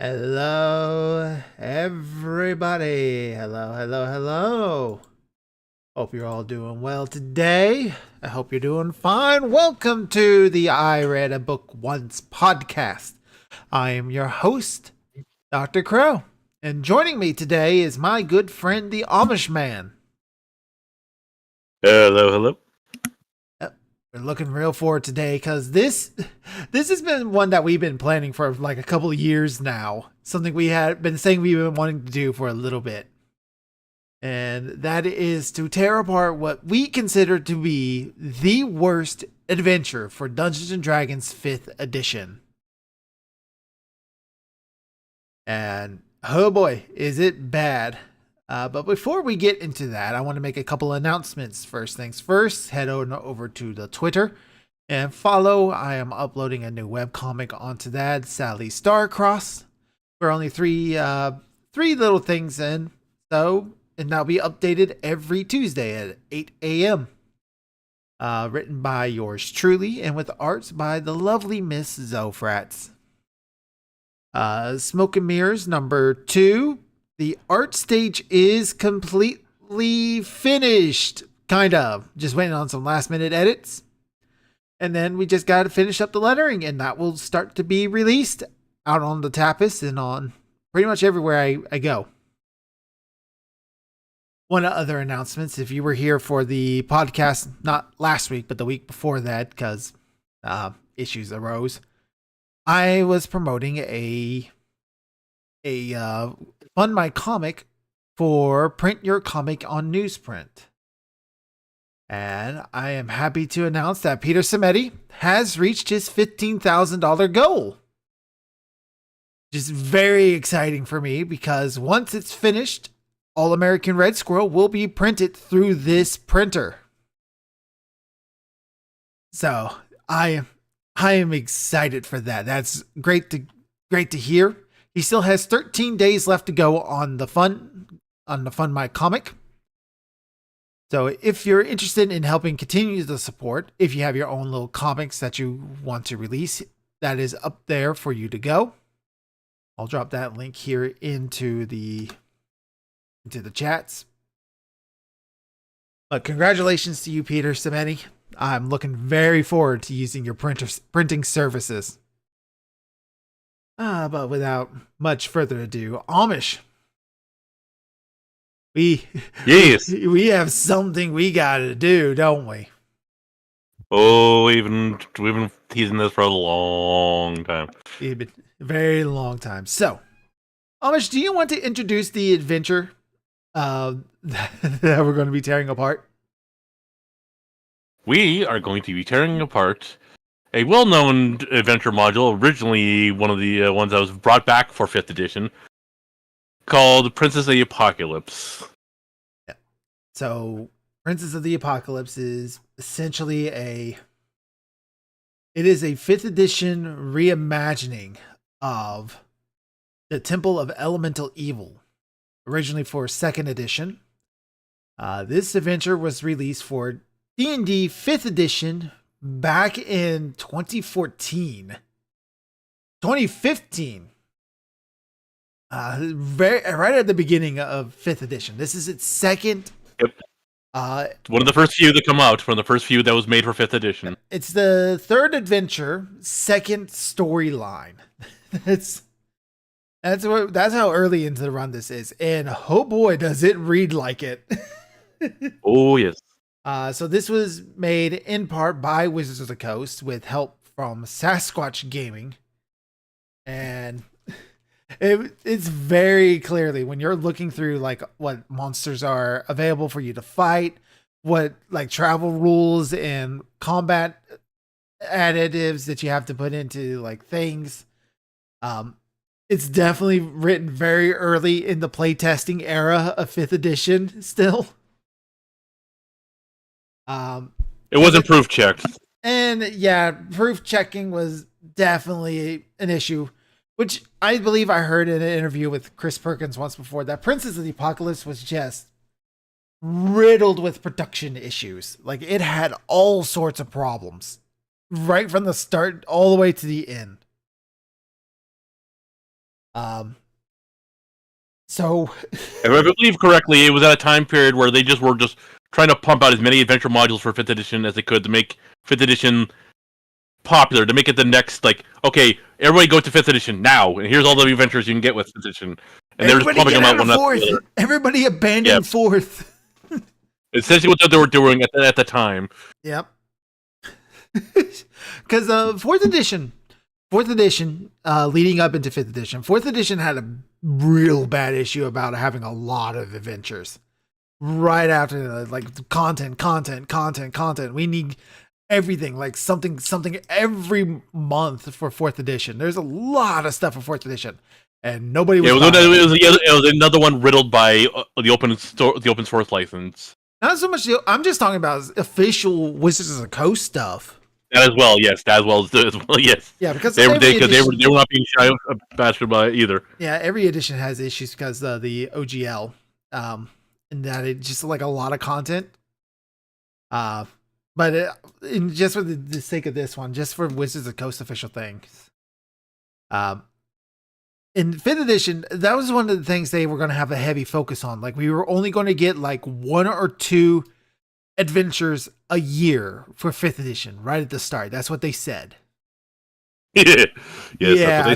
Hello, everybody. Hello. Hope you're all doing well today. I hope you're doing fine. Welcome to the I Read a Book Once podcast. I am your host, Dr. Crow, and joining me today is my good friend, the Amish Man. Hello. We're looking real forward today because this has been one that we've been planning for like a couple of years now. Something we had been saying we've been wanting to do for a little bit. And that is to tear apart what we consider to be the worst adventure for Dungeons and Dragons 5th edition. And oh boy, is it bad. But before we get into that, I want to make a couple announcements. First things first, head on over to the Twitter and follow. I am uploading a new webcomic onto that, Sally Starcross. We're only three little things in, and that'll be updated every Tuesday at 8 a.m. Written by yours truly and with arts by the lovely Miss Zofrats. Smoke and Mirrors number 2. The art stage is completely finished. Kind of. Just waiting on some last minute edits. And then we just got to finish up the lettering, and that will start to be released out on the Tapas and on pretty much everywhere I go. One other announcements. If you were here for the podcast, not last week, but the week before that, because issues arose, I was promoting a Fund My Comic for print your comic on newsprint. And I am happy to announce that Peter Samedi has reached his $15,000 goal. Which is very exciting for me because once it's finished, All American Red Squirrel will be printed through this printer. So I am excited for that. That's great to hear. He still has 13 days left to go on the Fund My Comic. So if you're interested in helping continue the support, if you have your own little comics that you want to release, that is up there for you to go. I'll drop that link here into the chats. But congratulations to you, Peter Samedi. I'm looking very forward to using your printing services. But without much further ado, Amish. Yes. We have something we gotta do, don't we? Oh, we've been teasing this for a long time. A very long time. So, Amish, do you want to introduce the adventure that we're going to be tearing apart? We are going to be tearing apart a well-known adventure module, originally one of the ones that was brought back for 5th edition, called Princess of the Apocalypse. Yeah. So, Princess of the Apocalypse is essentially it is a 5th edition reimagining of the Temple of Elemental Evil, originally for 2nd edition. This adventure was released for D&D 5th edition back in 2015. Right at the beginning of 5th edition. This is its second. Yep. One of the first few that come out, one of the first few that was made for 5th edition. It's the third adventure, second storyline. That's how early into the run this is, and oh boy, does it read like it. Oh yes. So this was made in part by Wizards of the Coast with help from Sasquatch Gaming, and it's very clearly when you're looking through like what monsters are available for you to fight, what like travel rules and combat additives that you have to put into like things. It's definitely written very early in the playtesting era of 5th edition still. It wasn't proof checked. And yeah, proof checking was definitely an issue, which I believe I heard in an interview with Chris Perkins once before, that Princess of the Apocalypse was just riddled with production issues. Like it had all sorts of problems right from the start all the way to the end. Um, so If I believe correctly, it was at a time period where they were just trying to pump out as many adventure modules for 5th edition as they could to make 5th edition popular, to make it the next, like, okay, everybody go to 5th edition now, and here's all the adventures you can get with 5th edition. And they're just pumping them out one after the other. Everybody abandoned fourth. Essentially what they were doing at the time. Yep. Because fourth edition, leading up into 5th edition, 4th edition had a real bad issue about having a lot of adventures. Right after, like, content. We need everything, like something every month for 4th edition. There's a lot of stuff for 4th edition, and nobody was. It was another one riddled by the open source license. Not so much. I'm just talking about official Wizards of the Coast stuff. That as well, yes. That as well, yes. Yeah, because they were not being shy bastard by either. Yeah, every edition has issues because the OGL, and that it's just like a lot of content. But just for the sake of this one, just for Wizards of the Coast official things, in 5th edition, that was one of the things they were going to have a heavy focus on. Like, we were only going to get like 1 or 2 adventures a year for 5th edition right at the start. That's what they said. Yes, yeah,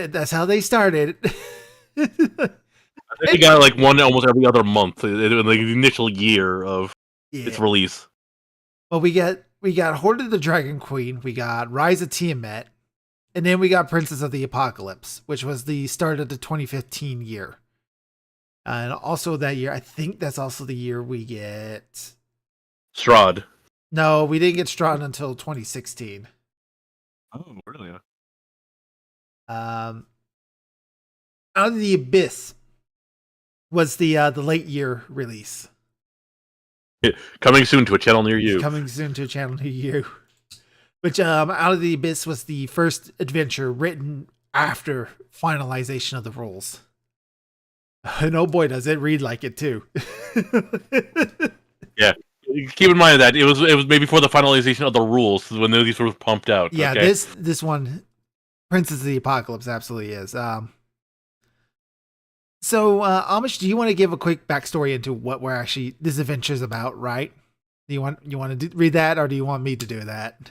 that's how they started. I think they got like one almost every other month in the initial year of its release. Well, we got Hoard of the Dragon Queen, we got Rise of Tiamat, and then we got Princess of the Apocalypse, which was the start of the 2015 year. And also that year, I think that's also the year we get Strahd. No, we didn't get Strahd until 2016. Oh, really? Out of the Abyss was the late year release. Coming soon to a channel near you. Coming soon to a channel near you. Which, Out of the Abyss was the first adventure written after finalization of the rules. And oh boy, does it read like it too. Yeah. Keep in mind that it was maybe before the finalization of the rules when these were pumped out. Yeah, okay? this one, Princess of the Apocalypse, absolutely is. So, Amish, do you want to give a quick backstory into what we're actually this adventure is about? Right? Do you want to read that, or do you want me to do that?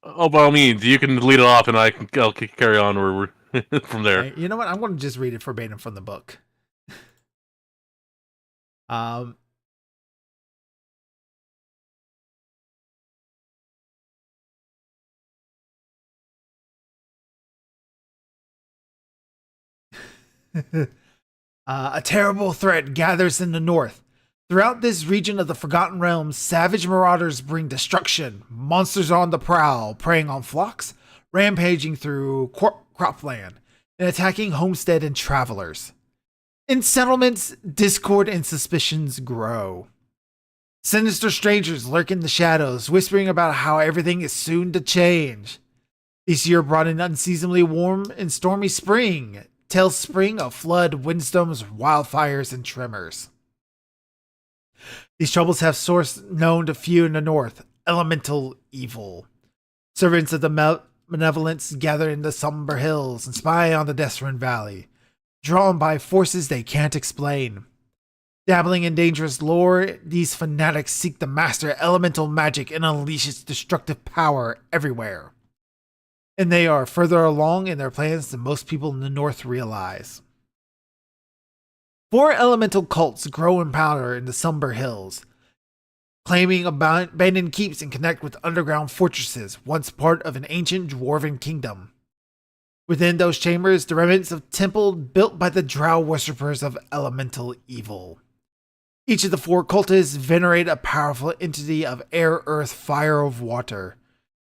Oh, by all means, you can lead it off, and I'll carry on where we're from there. Right, you know what? I'm going to just read it verbatim from the book. A terrible threat gathers in the north. Throughout this region of the Forgotten Realms, savage marauders bring destruction. Monsters are on the prowl, preying on flocks, rampaging through cropland, and attacking homestead and travelers. In settlements, discord and suspicions grow. Sinister strangers lurk in the shadows, whispering about how everything is soon to change. This year brought an unseasonably warm and stormy spring. Tales spring of flood, windstorms, wildfires, and tremors. These troubles have source known to few in the north, elemental evil. Servants of the malevolence gather in the somber hills and spy on the Deathwind Valley, drawn by forces they can't explain. Dabbling in dangerous lore, these fanatics seek to master elemental magic and unleash its destructive power everywhere. And they are further along in their plans than most people in the north realize. 4 elemental cults grow in power in the Somber Hills, claiming abandoned keeps and connect with underground fortresses, once part of an ancient dwarven kingdom. Within those chambers, the remnants of temple built by the drow worshippers of elemental evil. Each of the 4 cultists venerate a powerful entity of air, earth, fire, of water.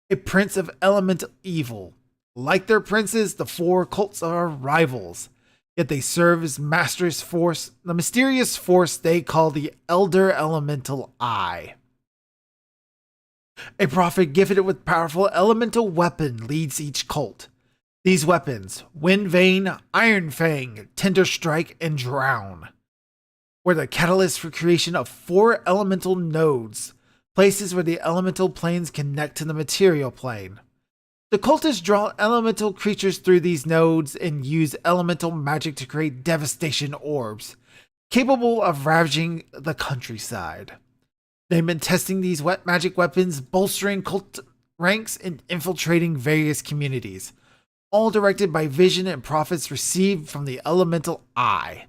A prince of elemental evil. Like their princes, the 4 cults are rivals. Yet they serve as master's force, the mysterious force they call the Elder Elemental Eye. A prophet gifted with powerful elemental weapon leads each cult. These weapons, Wind Vein, Iron Fang, Tender Strike, and Drown, were the catalyst for creation of 4 elemental nodes, places where the elemental planes connect to the material plane. The cultists draw elemental creatures through these nodes and use elemental magic to create devastation orbs, capable of ravaging the countryside. They've been testing these wet magic weapons, bolstering cult ranks, and infiltrating various communities, all directed by vision and profits received from the elemental eye.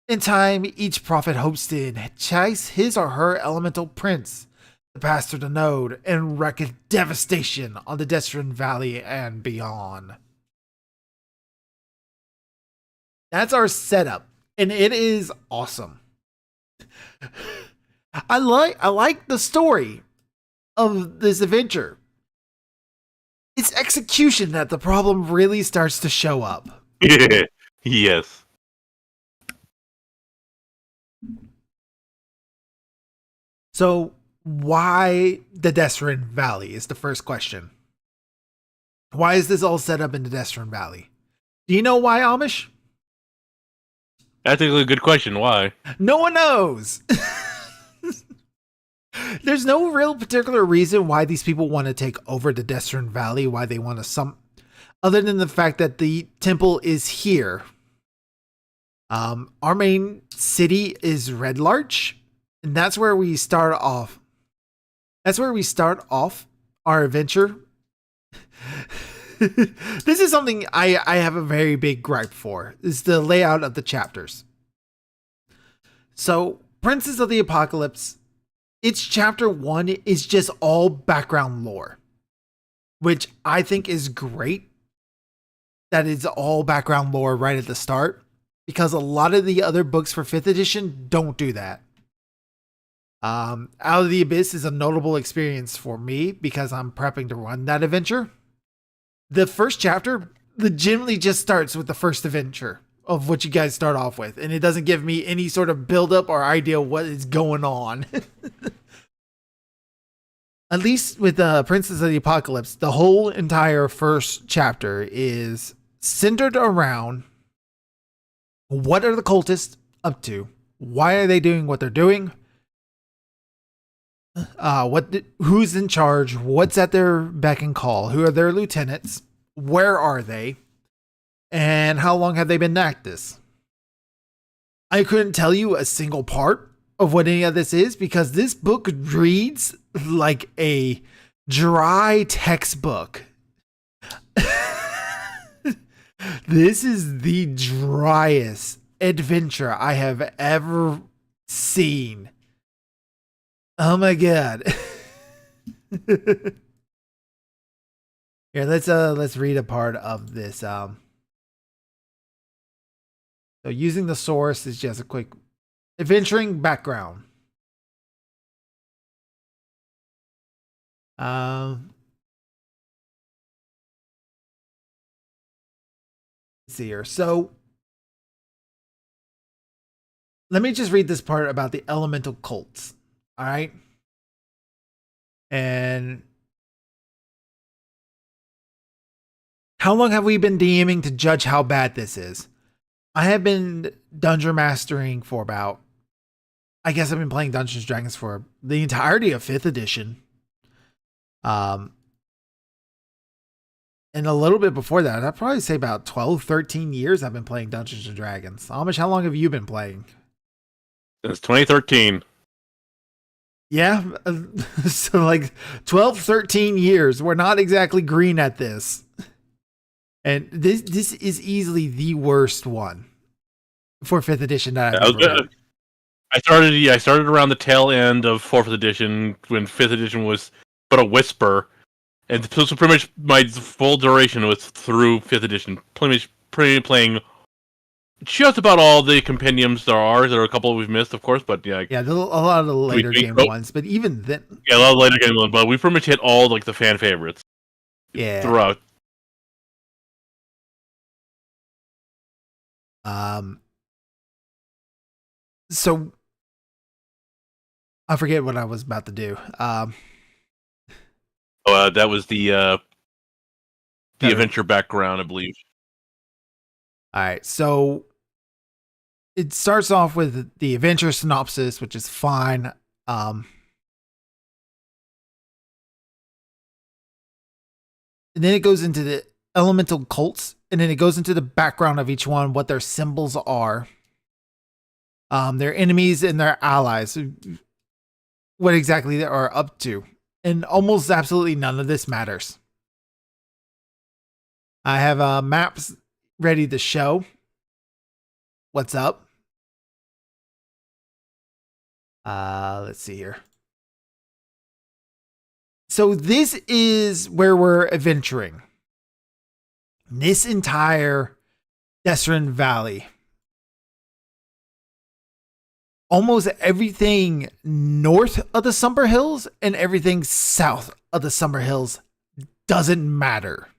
In time, each prophet hopes to entice his or her elemental prince to pass through the node and wreak devastation on the Destron Valley and beyond. That's our setup, and it is awesome. I like the story of this adventure. It's execution that the problem really starts to show up. Yes. So, why the Destron Valley is the first question. Why is this all set up in the Destron Valley? Do you know why, Amish? That's a good question. Why? No one knows. There's no real particular reason why these people want to take over the Destron Valley, why they want to other than the fact that the temple is here. Our main city is Red Larch, and that's where we start off. That's where we start off our adventure. This is something I have a very big gripe for, is the layout of the chapters. So, Princes of the Apocalypse, its chapter 1 is just all background lore, which I think is great that it's all background lore right at the start, because a lot of the other books for 5th edition don't do that. Out of the Abyss is a notable experience for me because I'm prepping to run that adventure. The first chapter legitimately just starts with the first adventure of what you guys start off with, and it doesn't give me any sort of build up or idea what is going on. At least with Princes of the Apocalypse, the whole entire first chapter is centered around what are the cultists up to, why are they doing what they're doing, who's in charge, what's at their beck and call, who are their lieutenants, where are they, and how long have they been at this. I couldn't tell you a single part of what any of this is because this book reads like a dry textbook. This is the driest adventure I have ever seen. Oh my god. Here, let's read a part of this. So using the source is just a quick adventuring background. Let's see here. So let me just read this part about the elemental cults. All right. And how long have we been DMing to judge how bad this is? I have been dungeon mastering for about, I guess I've been playing Dungeons & Dragons for the entirety of 5th edition. And a little bit before that, I'd probably say about 12, 13 years I've been playing Dungeons & Dragons. Amish, how long have you been playing? Since 2013. Yeah, so like 12, 13 years. We're not exactly green at this. And this is easily the worst one for 5th edition that I've ever read. I started around the tail end of 4th edition when 5th edition was but a whisper. And so pretty much my full duration was through 5th edition. Pretty playing just about all the compendiums there are. There are a couple we've missed, of course, but yeah. Yeah, a lot of the later game ones, but even then. Yeah, a lot of later game ones, but we pretty much hit all like the fan favorites. Yeah. Throughout. So I forget what I was about to do. That was the adventure background, I believe. All right, so it starts off with the adventure synopsis, which is fine. and then it goes into the elemental cults, and then it goes into the background of each one, what their symbols are, their enemies and their allies, what exactly they are up to. And almost absolutely none of this matters. I have maps ready to show what's up. Let's see here. So this is where we're adventuring. This entire Deserin Valley. Almost everything north of the Somber Hills and everything south of the Somber Hills doesn't matter.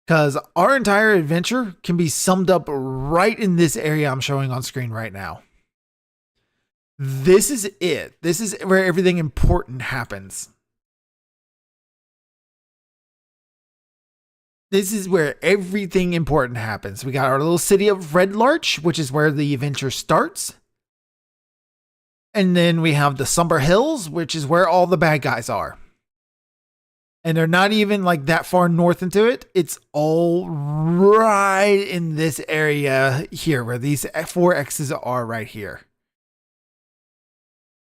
Because our entire adventure can be summed up right in this area I'm showing on screen right now. This is it. This is where everything important happens. This is where everything important happens. We got our little city of Red Larch, which is where the adventure starts. And then we have the Somber Hills, which is where all the bad guys are. And they're not even like that far north into it. It's all right in this area here, where these 4 X's are right here.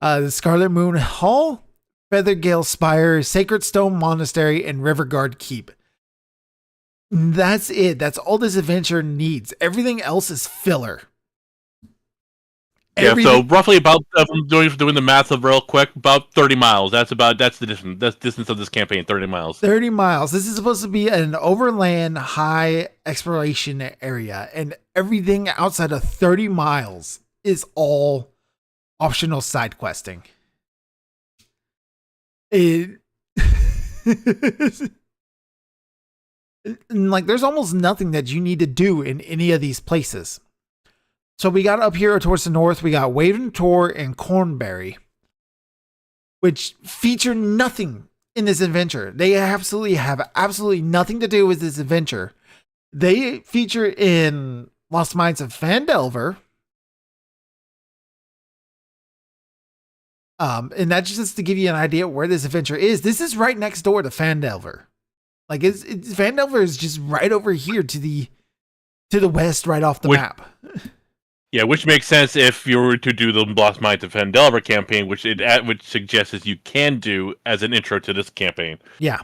The Scarlet Moon Hall, Feathergale Spire, Sacred Stone Monastery, and Riverguard Keep. That's it. That's all this adventure needs. Everything else is filler. So roughly about, doing the math of real quick, about 30 miles. That's the distance. That's the distance of this campaign, 30 miles. 30 miles. This is supposed to be an overland high exploration area, and everything outside of 30 miles is all optional side questing. Like, there's almost nothing that you need to do in any of these places. So we got up here towards the north, we got Waven Tor and Cornberry, which feature nothing in this adventure. They have absolutely nothing to do with this adventure. They feature in Lost Mines of Phandelver. And that's just to give you an idea where this adventure is. This is right next door to Phandelver. Like, Phandelver is just right over here to the west, right off the map. Yeah, which makes sense if you were to do the Lost Mines of Phandelver campaign, which suggests you can do as an intro to this campaign. Yeah.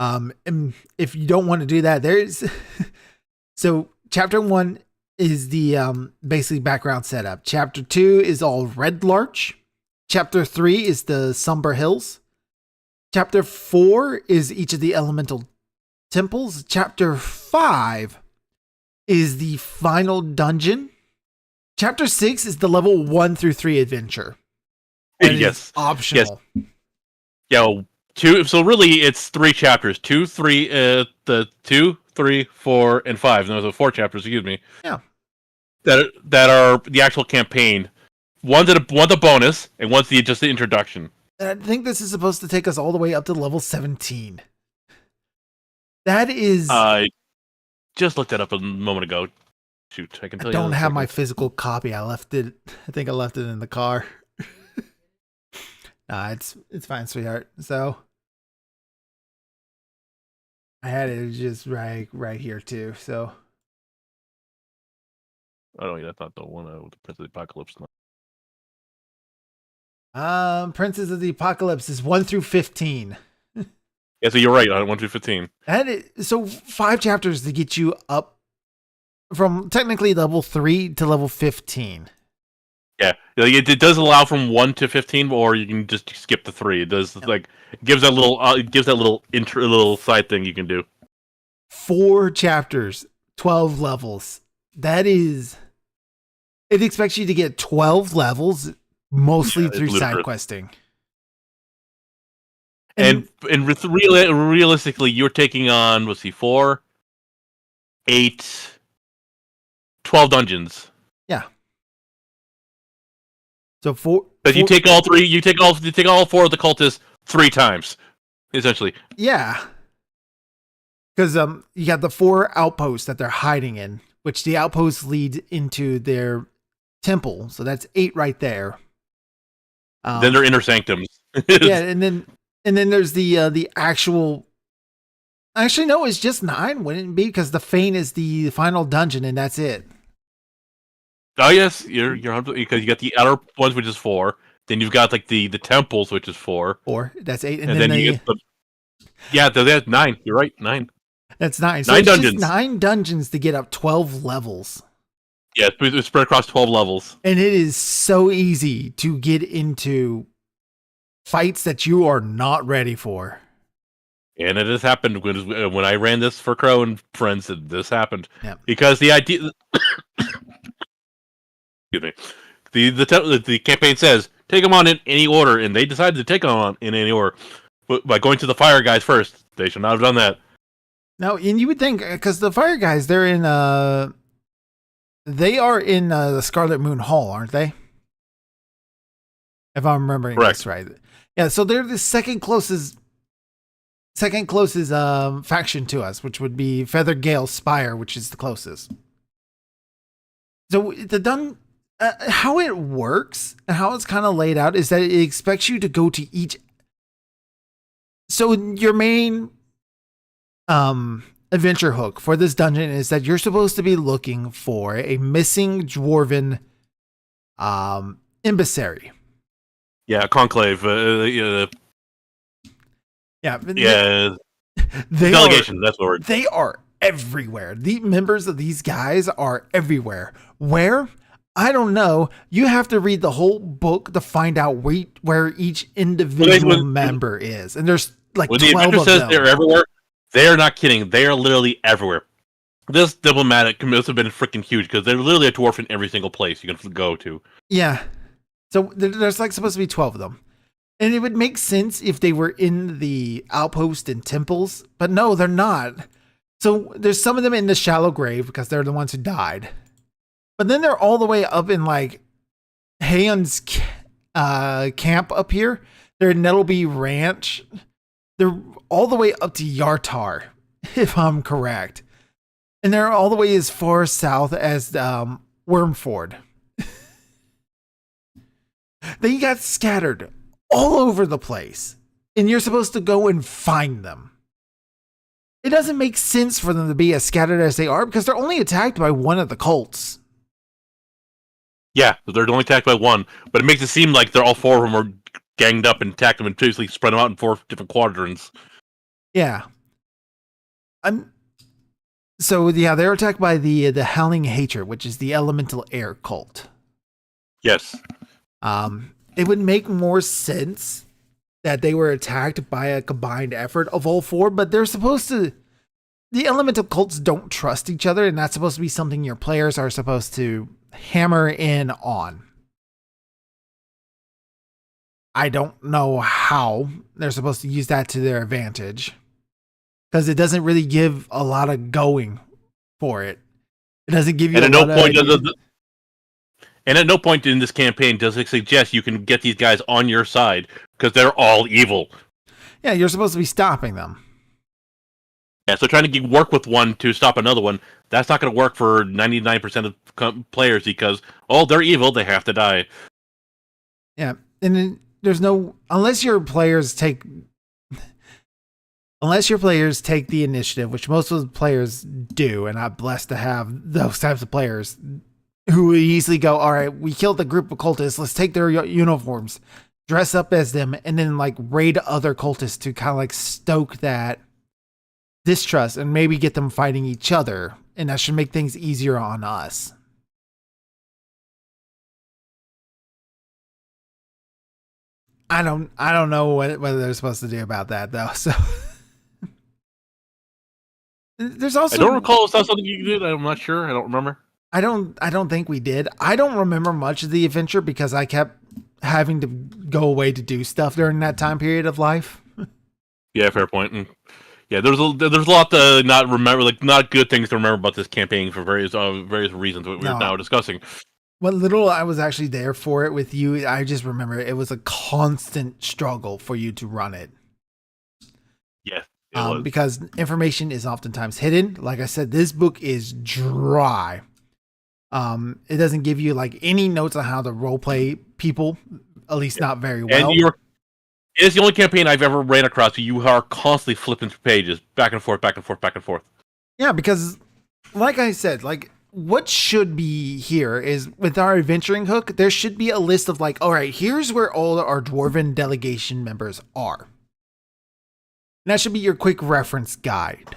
And if you don't want to do that, there's so chapter 1 is the basically background setup. Chapter 2 is all Red Larch. Chapter 3 is the Somber Hills. Chapter 4 is each of the elemental temples. Chapter 5 is the final dungeon. Chapter 6 is the level 1 through 3 adventure. And yes. Optional. Yes. Yeah, so really it's 3 chapters. 2, 3, the 2, 3, 4, and 5. No, the 4 chapters, excuse me. Yeah. That are the actual campaign. One's a bonus, and one's just the introduction. I think this is supposed to take us all the way up to level 17. That is... I just looked that up a moment ago. Shoot, I can tell you. I don't have my physical copy. I think I left it in the car. Nah, it's fine, sweetheart. So I had it just right here too. So oh, that's not the one with the Prince of the Apocalypse. Princes of the Apocalypse is 1 through 15. Yeah, so you're right, 1 through 15. So 5 chapters to get you up from technically level 3 to level 15. Yeah, it does allow from 1 to 15, or you can just skip the 3. It does gives that little side thing you can do. 4 chapters, 12 levels. That is, it expects you to get 12 levels, mostly through side questing. And realistically, you're taking on 4, 8, 12 dungeons. Yeah. So 4. But you take all 3. You take all 4 of the cultists 3 times, essentially. Yeah. Because you got the 4 outposts that they're hiding in, which the outposts lead into their temple. So that's 8 right there. Then they're inner sanctums. Yeah, and then And then there's the actual. Actually, no, it's just 9, wouldn't it be? Because the Feint is the final dungeon, and that's it. Oh yes, you're because you got the outer ones, which is 4. Then you've got like the temples, which is 4. Or that's 8, And then you get that's 9. You're right, 9. That's 9. So 9 it's dungeons. just 9 dungeons to get up 12 levels. Yeah, it's spread across 12 levels. And it is so easy to get into fights that you are not ready for. And it has happened when I ran this for Crow and friends. This happened because the idea. Excuse me. The campaign says take them on in any order, and they decided to take them on in any order, but by going to the fire guys first. They should not have done that. Now, and you would think because the fire guys, they are in the Scarlet Moon Hall, aren't they? If I'm remembering this right. Yeah, so they're the second closest faction to us, which would be Feather Gale Spire, which is the closest. So how it works and how it's kind of laid out is that it expects you to go to each. So your main adventure hook for this dungeon is that you're supposed to be looking for a missing dwarven emissary. Yeah, conclave. Yeah. Delegation, that's the word. They are everywhere. The members of these guys are everywhere. Where? I don't know. You have to read the whole book to find out where each individual member is. And there's like when 12 the adventure of says them. they're everywhere, they're not kidding. They are literally everywhere. This diplomatic must have been freaking huge because they're literally a dwarf in every single place you can go to. Yeah. So there's like supposed to be 12 of them. And it would make sense if they were in the outpost and temples, but no, they're not. So there's some of them in the shallow grave because they're the ones who died. But then they're all the way up in like Haon's camp up here. They're in Nettleby Ranch. They're all the way up to Yartar, if I'm correct. And they're all the way as far south as Wormford. They got scattered all over the place, and you're supposed to go and find them. It doesn't make sense for them to be as scattered as they are because they're only attacked by one of the cults. Yeah, they're only attacked by one, but it makes it seem like they're all 4 of them are ganged up and attacked them and basically spread them out in 4 different quadrants. Yeah. So yeah, they're attacked by the Howling Hatred, which is the elemental air cult. Yes. It would make more sense that they were attacked by a combined effort of all 4, but they're supposed to. The elemental cults don't trust each other, and that's supposed to be something your players are supposed to hammer in on. I don't know how they're supposed to use that to their advantage because it doesn't really give a lot of going for it. It doesn't give you and at no point in this campaign does it suggest you can get these guys on your side because they're all evil. Yeah, you're supposed to be stopping them. Yeah, so trying to work with one to stop another one, that's not going to work for 99% of players because, they're evil, they have to die. Yeah, and then there's no... Unless your players take the initiative, which most of the players do, and I'm blessed to have those types of players who easily go, all right, we killed the group of cultists, let's take their uniforms, dress up as them, and then like raid other cultists to kind of like stoke that distrust and maybe get them fighting each other, and that should make things easier on us. I don't know whether they're supposed to do about that though. So there's also I don't recall if that's something you did. I'm not sure. I don't remember. I don't think we did. I don't remember much of the adventure because I kept having to go away to do stuff during that time period of life. Yeah, fair point. And yeah, there's a lot to not remember, like not good things to remember about this campaign for various reasons that we're now discussing. What little I was actually there for it with you, I just remember it was a constant struggle for you to run it. Yes. Because information is oftentimes hidden. Like I said, this book is dry. It doesn't give you like any notes on how to roleplay people, at least not very well. It is the only campaign I've ever ran across where you are constantly flipping through pages, back and forth, back and forth, back and forth. Yeah, because like I said, like what should be here is with our adventuring hook, there should be a list of like, all right, here's where all our dwarven delegation members are. And that should be your quick reference guide.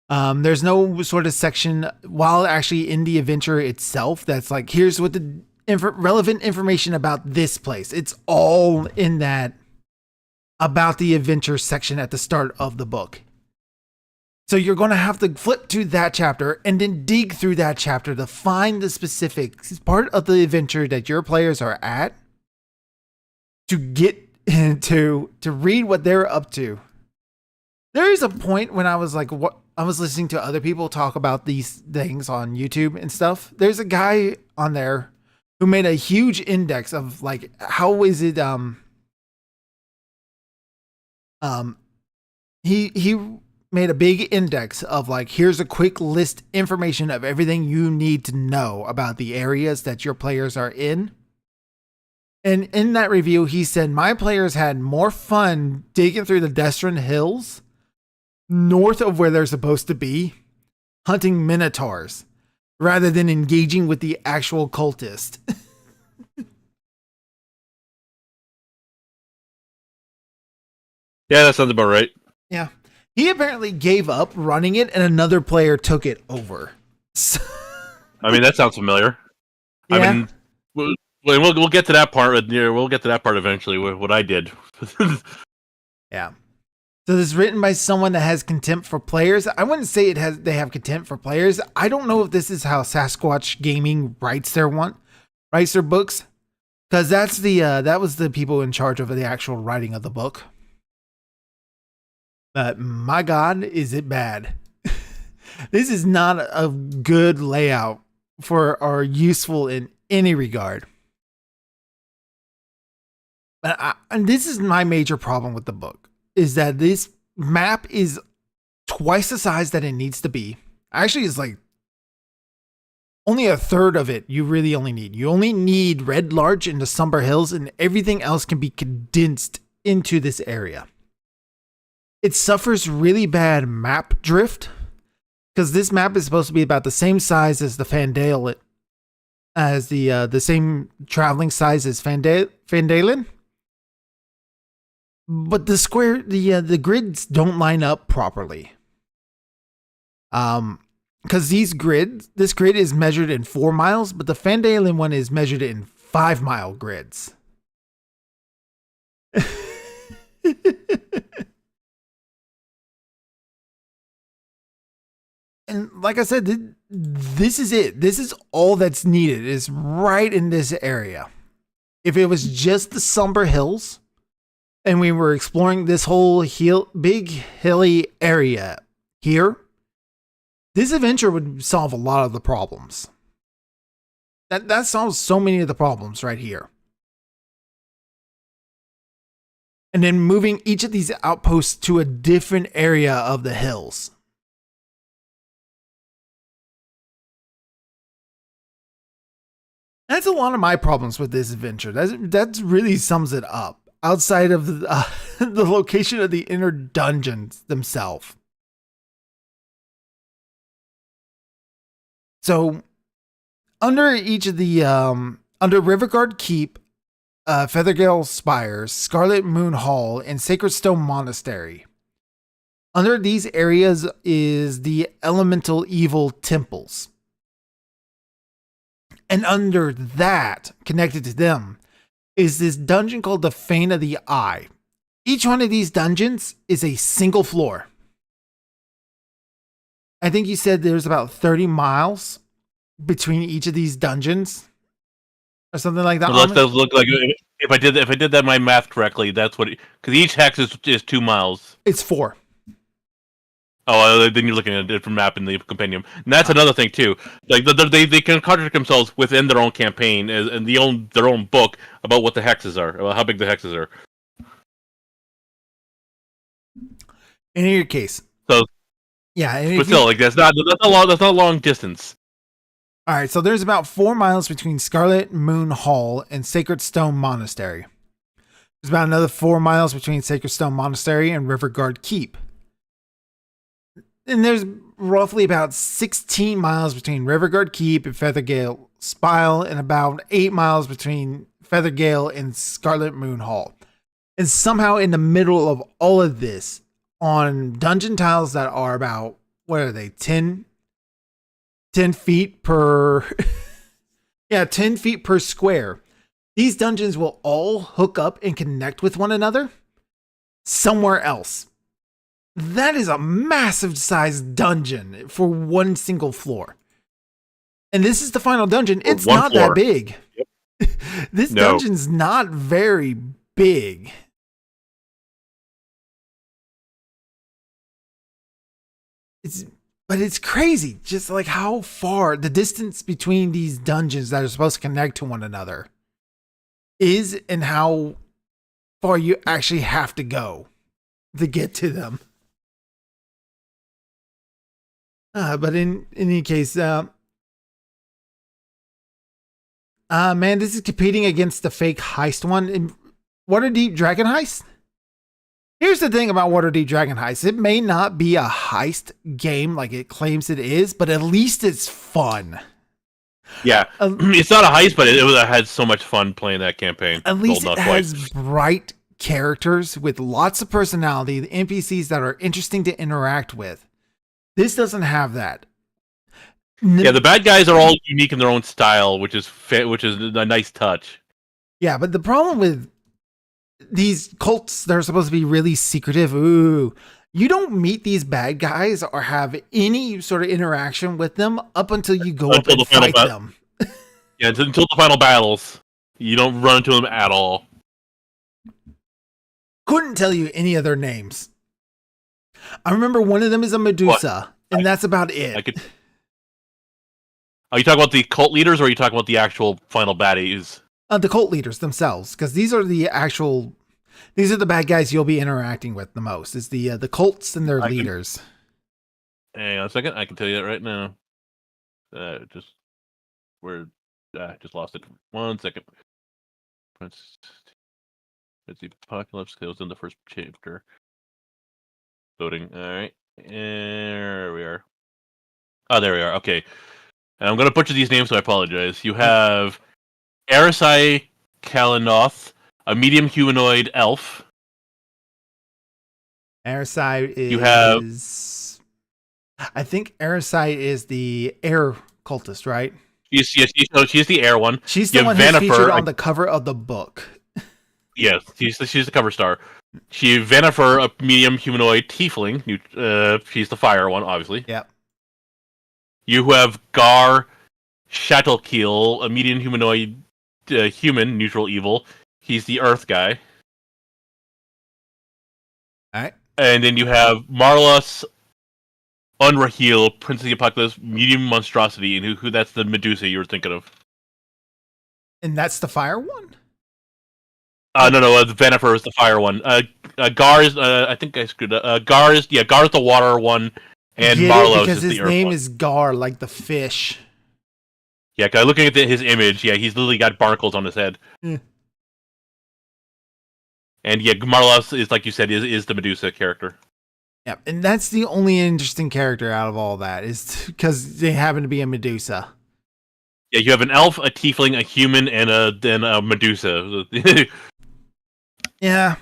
There's no sort of section while actually in the adventure itself that's like, here's what the relevant information about this place. It's all in that about the adventure section at the start of the book. So you're going to have to flip to that chapter and then dig through that chapter to find the specific part of the adventure that your players are at to get to read what they're up to. There is a point when I was like, what I was listening to other people talk about these things on YouTube and stuff. There's a guy on there who made a huge index of like, how is it, he made a big index of like, here's a quick list information of everything you need to know about the areas that your players are in. And in that review, he said, my players had more fun digging through the Destron Hills north of where they're supposed to be, hunting minotaurs, rather than engaging with the actual cultist. Yeah, that sounds about right. Yeah. He apparently gave up running it and another player took it over. I mean, that sounds familiar. Yeah. I mean, we'll get to that part. We'll get to that part eventually. What I did. Yeah. So this is written by someone that has contempt for players. I wouldn't say they have contempt for players. I don't know if this is how Sasquatch Gaming writes their books, because that's that was the people in charge of the actual writing of the book. But my God, is it bad? This is not a good layout for or useful in any regard. And this is my major problem with the book, is that this map is twice the size that it needs to be. Actually, it's like only a third of it you really only need. You only need Red Larch and the Somber Hills, and everything else can be condensed into this area. It suffers really bad map drift, because this map is supposed to be about the same size as the Fandale, as the same traveling size as Fandalen. But the grids don't line up properly. Because this grid is measured in 4 miles, but the Fandalen one is measured in 5 mile grids. And like I said, this is it. This is all that's needed, is right in this area. If it was just the Somber Hills, and we were exploring this whole big hilly area here, this adventure would solve a lot of the problems. That solves so many of the problems right here. And then moving each of these outposts to a different area of the hills. That's a lot of my problems with this adventure. That really sums it up. Outside of the location of the inner dungeons themselves. So, under each of the, under Riverguard Keep, Feathergale Spires, Scarlet Moon Hall, and Sacred Stone Monastery. Under these areas is the Elemental Evil Temples. And under that, connected to them, is this dungeon called the Fane of the Eye. Each one of these dungeons is a single floor. I think you said there's about 30 miles between each of these dungeons, or something like that. Well, that does look like, if I did that my math correctly, that's what, because each hex is 2 miles. It's 4. Oh, then you're looking at a different map in the compendium. And that's another thing too. Like they can contradict themselves within their own campaign and their own book about what the hexes are, about how big the hexes are. In your case, so yeah, but still, like that's not a long distance. All right, so there's about 4 miles between Scarlet Moon Hall and Sacred Stone Monastery. There's about another 4 miles between Sacred Stone Monastery and Riverguard Keep. And there's roughly about 16 miles between Riverguard Keep and Feathergale Spile, and about 8 miles between Feathergale and Scarlet Moon Hall. And somehow in the middle of all of this, on dungeon tiles that are about, what are they, 10 feet per... yeah, 10 feet per square. These dungeons will all hook up and connect with one another somewhere else. That is a massive sized dungeon for one single floor. And this is the final dungeon. It's not that big. Yep. This dungeon's not very big. But it's crazy, just like how far the distance between these dungeons that are supposed to connect to one another is, and how far you actually have to go to get to them. But in any case, man, this is competing against the fake heist one in Waterdeep Dragon Heist. Here's the thing about Waterdeep Dragon Heist. It may not be a heist game like it claims it is, but at least it's fun. Yeah, it's not a heist, but it had so much fun playing that campaign. At least it has bright characters with lots of personality, the NPCs that are interesting to interact with. This doesn't have that. Yeah, the bad guys are all unique in their own style, which is a nice touch. Yeah, but the problem with these cults that are supposed to be really secretive, you don't meet these bad guys or have any sort of interaction with them up until you go up and fight them. Yeah, until the final battles. You don't run into them at all. Couldn't tell you any of their names. I remember one of them is a Medusa, and that's about it. Are you talking about the cult leaders, or are you talking about the actual final baddies? The cult leaders themselves, because these are the bad guys you'll be interacting with the most. Is the cults and their leaders. Hang on a second, I can tell you that right now. Just lost it. 1 second. Let's see, Apocalypse goes in the first chapter. Loading. All right, there we are. Oh, there we are. Okay, and I'm gonna butcher these names, so I apologize. You have Erisai Kalanoth, a medium humanoid elf. Erisai is... You have... I think Erisai is the air cultist, right? She's the air one. She's the one who's featured on the cover of the book. Yes, she's the cover star. Venifer, a medium humanoid tiefling. She's the fire one, obviously. Yep. You have Gar Shattelkeel, a medium humanoid human, neutral evil. He's the earth guy. Alright. And then you have Marlos Unrahil, Prince of the Apocalypse, medium monstrosity, and who that's the Medusa you were thinking of. And that's the fire one? No, the Venifer is the fire one. Gar is, I think I screwed up. Gar is the water one, and Marlos is the earth one. Because his name is Gar, like the fish. Yeah, looking at his image, he's literally got barnacles on his head. Yeah. And Marlos is, like you said, is the Medusa character. Yeah, and that's the only interesting character out of all that, is because they happen to be a Medusa. Yeah, you have an elf, a tiefling, a human, and a Medusa. Yeah.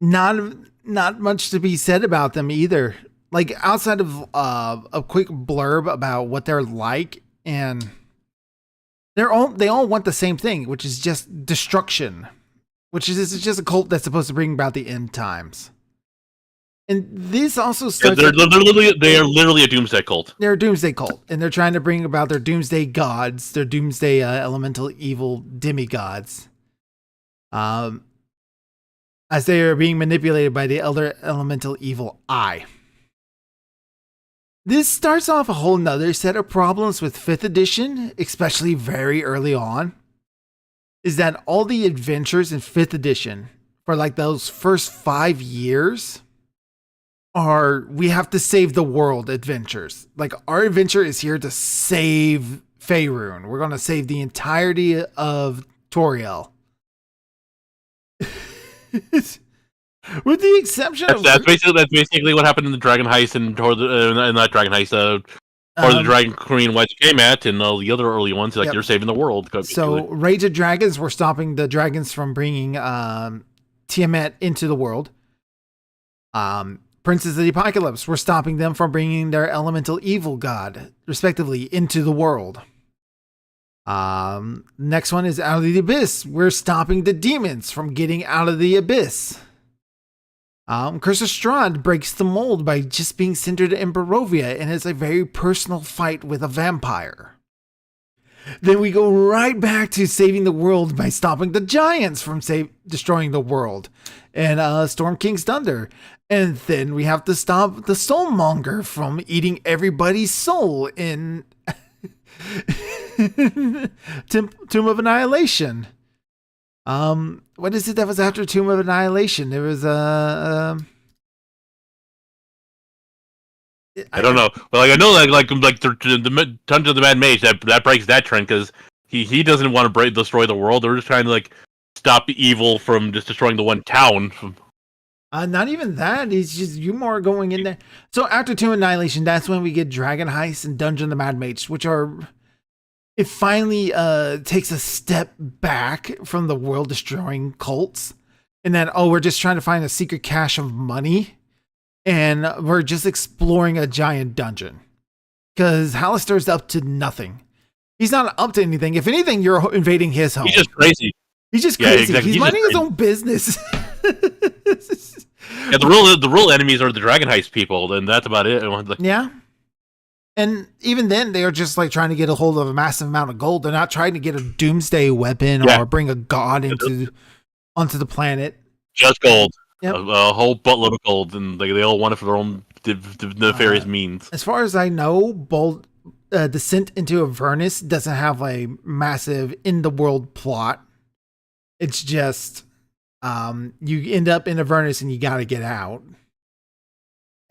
Not much to be said about them either. Like, outside of a quick blurb about what they're like, and they all want the same thing, which is just destruction, which is just a cult that's supposed to bring about the end times. And this also starts. Yeah, they are literally a doomsday cult. They're a doomsday cult, and they're trying to bring about their doomsday gods, their doomsday elemental evil demigods, as they are being manipulated by the elder elemental evil Eye. This starts off a whole nother set of problems with 5th edition, especially very early on, is that all the adventures in 5th edition for like those first 5 years are we have to save the world adventures. Like, our adventure is here to save Faerun. We're going to save the entirety of Toriel. With the exception of That's basically what happened in the Dragon Heist and not Dragon Heist, or the Dragon Queen Y2K match and all the other early ones. Like, Yep. you're saving the world. So Rage of Dragons, we're stopping the dragons from bringing Tiamat into the world. Princes of the Apocalypse, we're stopping them from bringing their elemental evil god, respectively, into the world. Next one is Out of the Abyss. We're stopping the demons from getting out of the abyss. Curse of Strahd breaks the mold by just being centered in Barovia, and it's a very personal fight with a vampire. Then we go right back to saving the world by stopping the giants from destroying the world, and Storm King's Thunder. And then we have to stop the Soulmonger from eating everybody's soul in Tomb of Annihilation. What is it that was after Tomb of Annihilation? There was I don't know. Well, like, I know, like the Dungeon of the Mad Mage, that breaks that trend, because he doesn't want to destroy the world. They're just trying to, like, stop evil from just destroying the one town. Not even that. It's just you more going in there. So after Tomb of Annihilation, that's when we get Dragon Heist and Dungeon of the Mad Mage, which are, it finally takes a step back from the world destroying cults, and then we're just trying to find a secret cache of money, and we're just exploring a giant dungeon because Halaster's up to nothing. He's not up to anything. If anything, you're invading his home. He's just crazy. He's just crazy. Exactly. He's minding his own business. Yeah, the real enemies are the Dragon Heist people, and that's about it. Yeah. And even then, they are just like trying to get a hold of a massive amount of gold. They're not trying to get a doomsday weapon or bring a god onto the planet. Just gold. Yep. A whole buttload of gold, and they all want it for their own nefarious means. As far as I know, Descent into Avernus doesn't have a massive in-the-world plot. It's just you end up in Avernus and you got to get out.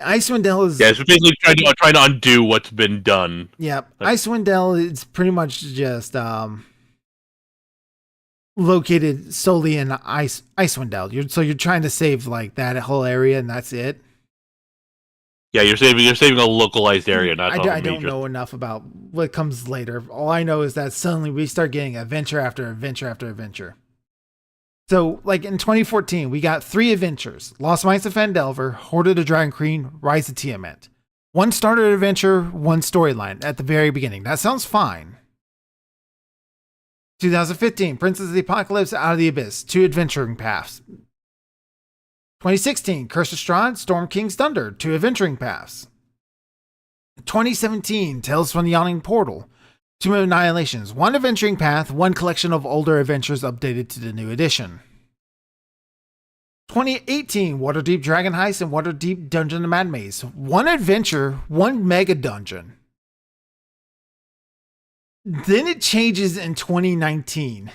Icewind Dale is it's basically trying to undo what's been done. Yep. Icewind Dale is pretty much just located solely in Icewind Dale. You're trying to save like that whole area, and that's it. Yeah, you're saving a localized area, not I don't know enough about what comes later. All I know is that suddenly we start getting adventure after adventure after adventure. So, like in 2014, we got 3 adventures: Lost Mines of Phandelver, Horde of the Dragon Queen, Rise of Tiamat. 1 starter adventure, 1 storyline at the very beginning. That sounds fine. 2015, Princes of the Apocalypse, Out of the Abyss, 2 adventuring paths. 2016, Curse of Strahd, Storm King's Thunder, 2 adventuring paths. 2017, Tales from the Yawning Portal, 2 Annihilations, 1 adventuring path, 1 collection of older adventures updated to the new edition. 2018, Waterdeep Dragon Heist and Waterdeep Dungeon of Mad Maze, 1 adventure, 1 mega dungeon. Then it changes in 2019.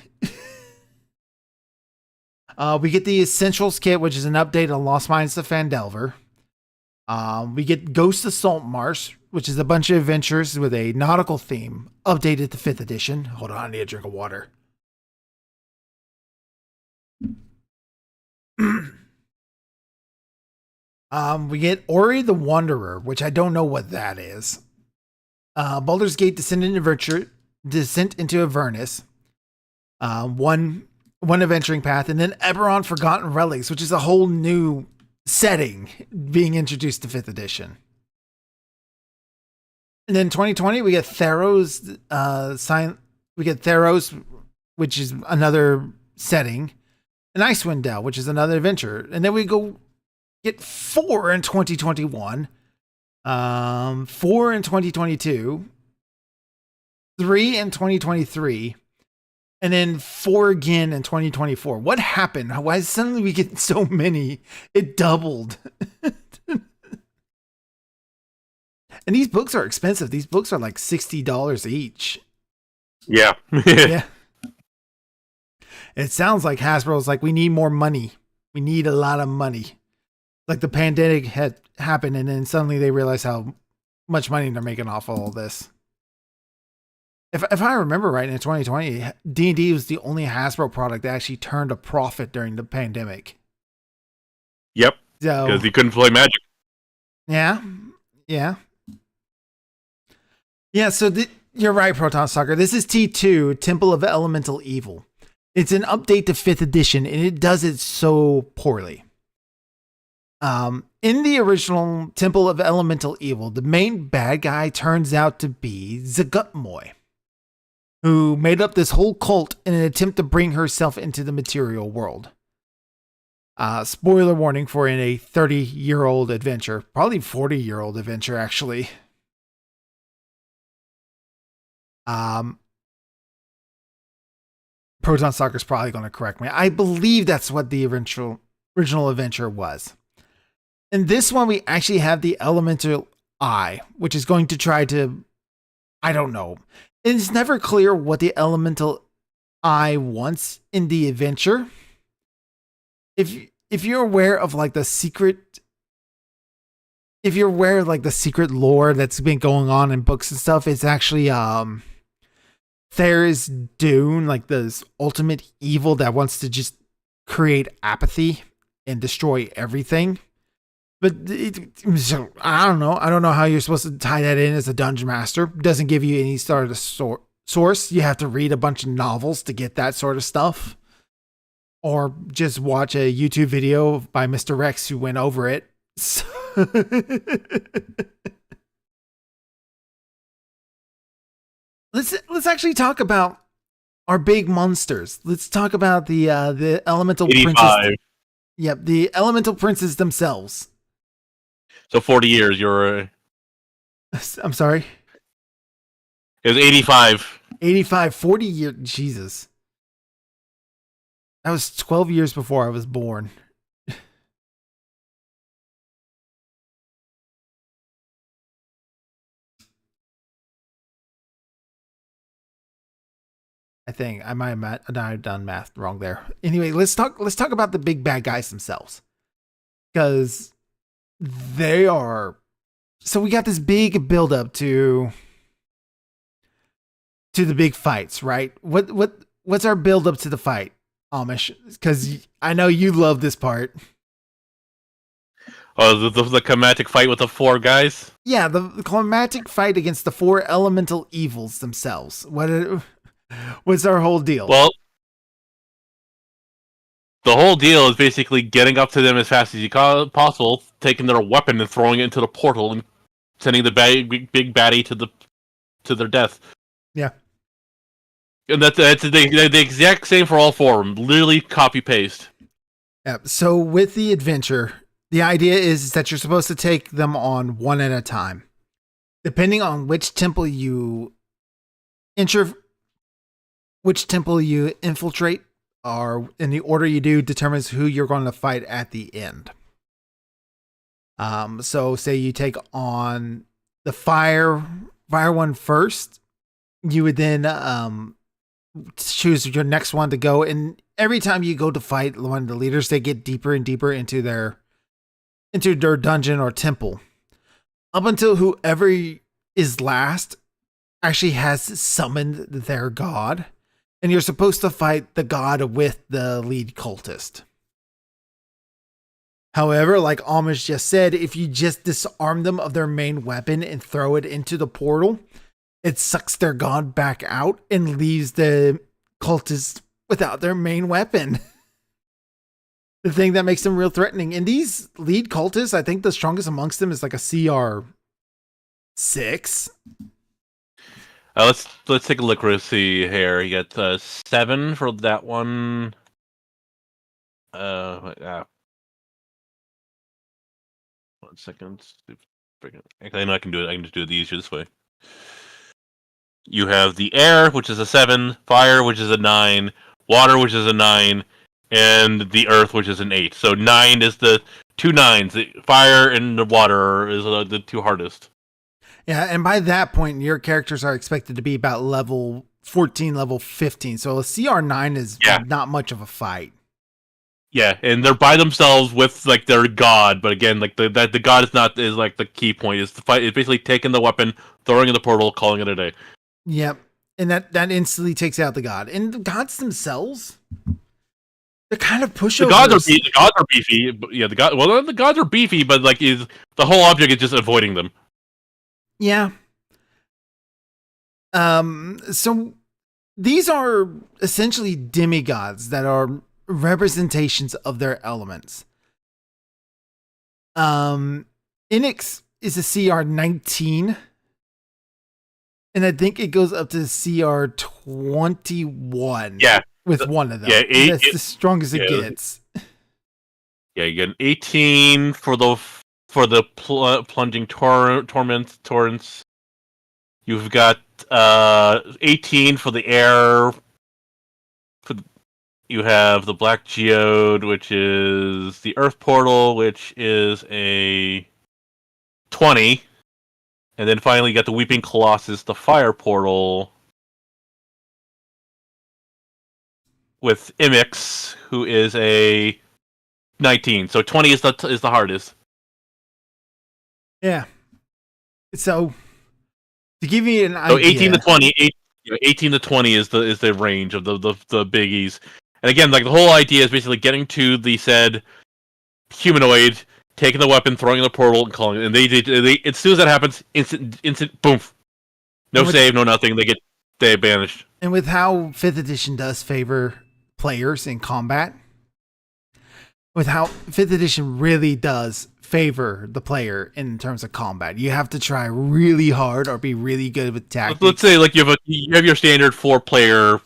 We get the Essentials Kit, which is an update on Lost Mines of Phandelver. We get Ghost of Saltmarsh, which is a bunch of adventures with a nautical theme, updated to 5th edition. Hold on, I need a drink of water. We get Ori the Wanderer, which I don't know what that is. Baldur's Gate Descent into Avernus. One adventuring path, and then Eberron Forgotten Relics, which is a whole new setting being introduced to 5th edition. And then 2020, we get Theros, which is another setting, and Icewind Dale, which is another adventure. And then we go get 4 in 2021, 4 in 2022, 3 in 2023, and then 4 again in 2024. What happened? Why suddenly we get so many? It doubled. And these books are expensive. These books are like $60 each. Yeah. Yeah. It sounds like Hasbro's like, we need more money. We need a lot of money. Like the pandemic had happened, and then suddenly they realize how much money they're making off of all this. If I remember right, in 2020, D&D was the only Hasbro product that actually turned a profit during the pandemic. Yep, So because he couldn't play Magic. yeah, yeah, yeah. So you're right, Proton Soccer. This is T2, Temple of Elemental Evil. It's an update to 5th edition, and it does it so poorly. In the original Temple of Elemental Evil, the main bad guy turns out to be Zagutmoy, who made up this whole cult in an attempt to bring herself into the material world. Spoiler warning for in a 30-year-old adventure, probably 40-year-old adventure, actually. Proton Soccer's probably going to correct me. I believe that's what the original adventure was. In this one, we actually have the Elemental Eye, which is going to try to, I don't know. It's never clear what the Elemental Eye wants in the adventure. If you're aware of like the secret, if you're aware of like the secret lore that's been going on in books and stuff, it's actually Theris Dune, like this ultimate evil that wants to just create apathy and destroy everything. But I don't know. I don't know how you're supposed to tie that in as a dungeon master. It doesn't give you any sort of source. You have to read a bunch of novels to get that sort of stuff. Or just watch a YouTube video by Mr. Rex who went over it. Let's actually talk about our big monsters. Let's talk about the elemental 85. princes. Yep, the elemental princes themselves. So 40 years, you're... I'm sorry? It was 85. 85, 40 years. Jesus. That was 12 years before I was born. I think I might have done math wrong there. Anyway, let's talk about the big bad guys themselves. Because they are, so we got this big build up to the big fights, right? What's our build up to the fight, Amish? Because I know you love this part. Oh, the climatic fight with the 4 guys? Yeah, the climatic fight against the 4 elemental evils themselves. What's our whole deal? Well, the whole deal is basically getting up to them as fast as you possible, taking their weapon and throwing it into the portal and sending the big baddie to their death. Yeah. And that's the exact same for all 4 of them. Literally copy paste. Yeah. So with the adventure, the idea is that you're supposed to take them on one at a time. Depending on which temple you infiltrate, or in the order you do, determines who you're going to fight at the end. So say you take on the fire one first, you would then choose your next one to go, and every time you go to fight one of the leaders, they get deeper and deeper into their dungeon or temple, up until whoever is last actually has summoned their god, and you're supposed to fight the god with the lead cultist. However, like Amish just said, if you just disarm them of their main weapon and throw it into the portal, it sucks their god back out and leaves the cultist without their main weapon. The thing that makes them real threatening. And these lead cultists, I think the strongest amongst them is like a CR 6. Let's take a look. Let's see here. You got 7 for that one. One second. Actually, I know I can do it. I can just do it the easier this way. You have the air, which is a 7, fire, which is a 9, water, which is a 9, and the earth, which is an 8. So 9 is the 2 9s. The fire and the water is the 2 hardest. Yeah, and by that point, your characters are expected to be about level 14, level 15. So a CR9 is not much of a fight. Yeah, and they're by themselves with like their god, but again, like the god is like the key point. Is the fight is basically taking the weapon, throwing in the portal, calling it a day. Yep. and that instantly takes out the god. And the gods themselves, they're kind of pushovers. The gods are beefy. But yeah, the gods are beefy, but like the whole object is just avoiding them. Yeah. So these are essentially demigods that are representations of their elements. Onyx is a CR 19. And I think it goes up to CR 21. Yeah. With one of them. Yeah, that's the strongest it gets. Yeah, you get an 18 for the plunging torrents. You've got 18 for the air. You have the Black Geode, which is the Earth Portal, which is a 20. And then finally you got the Weeping Colossus, the Fire Portal, with Imix, who is a 19. So 20 is the hardest. Yeah. So to give you an idea, 18 to 20 is the range of the biggies. And again, like the whole idea is basically getting to the said humanoid, taking the weapon, throwing the portal, and calling it. And they as soon as that happens, instant boom. No save, no nothing. They banished. And with how 5th edition does favor players in combat, with how 5th edition really does favor the player in terms of combat, you have to try really hard or be really good with tactics. Let's say like you have your standard 4-player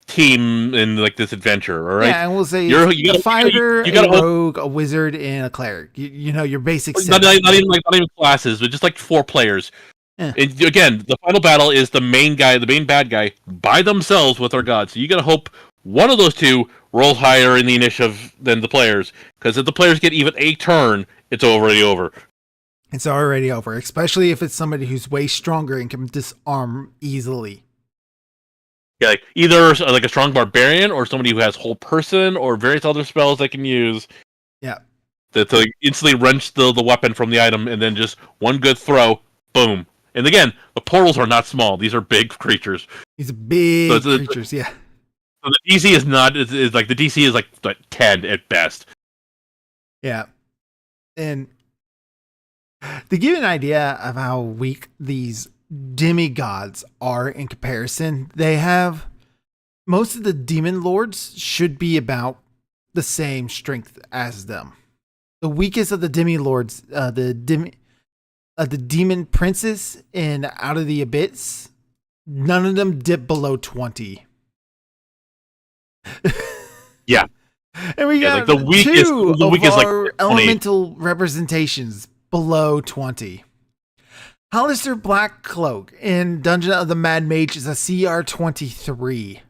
team in like this adventure, all right? Yeah, and we'll say you got a fighter, a rogue, a wizard, and a cleric. You know your basic. Not even classes, but just like 4 players. Yeah. And again, the final battle is the main bad guy, by themselves with their god. So you gotta hope one of those two rolls higher in the initiative than the players. Because if the players get even a turn, it's already over. It's already over, especially if it's somebody who's way stronger and can disarm easily. Yeah, like either like a strong barbarian or somebody who has whole person or various other spells they can use. Yeah. To instantly wrench the weapon from the item and then just one good throw, boom. And again, the portals are not small; these are big creatures. These are big creatures, yeah. So the DC is not is like the DC is like 10 at best. Yeah, and to give you an idea of how weak these demigods are in comparison, they have most of the demon lords should be about the same strength as them. The weakest of the demi lords, the demon princes in Out of the Abyss, none of them dip below 20. Yeah. And we got like the weakest of our like elemental representations below 20. Hollister Blackcloak in Dungeon of the Mad Mage is a CR 23.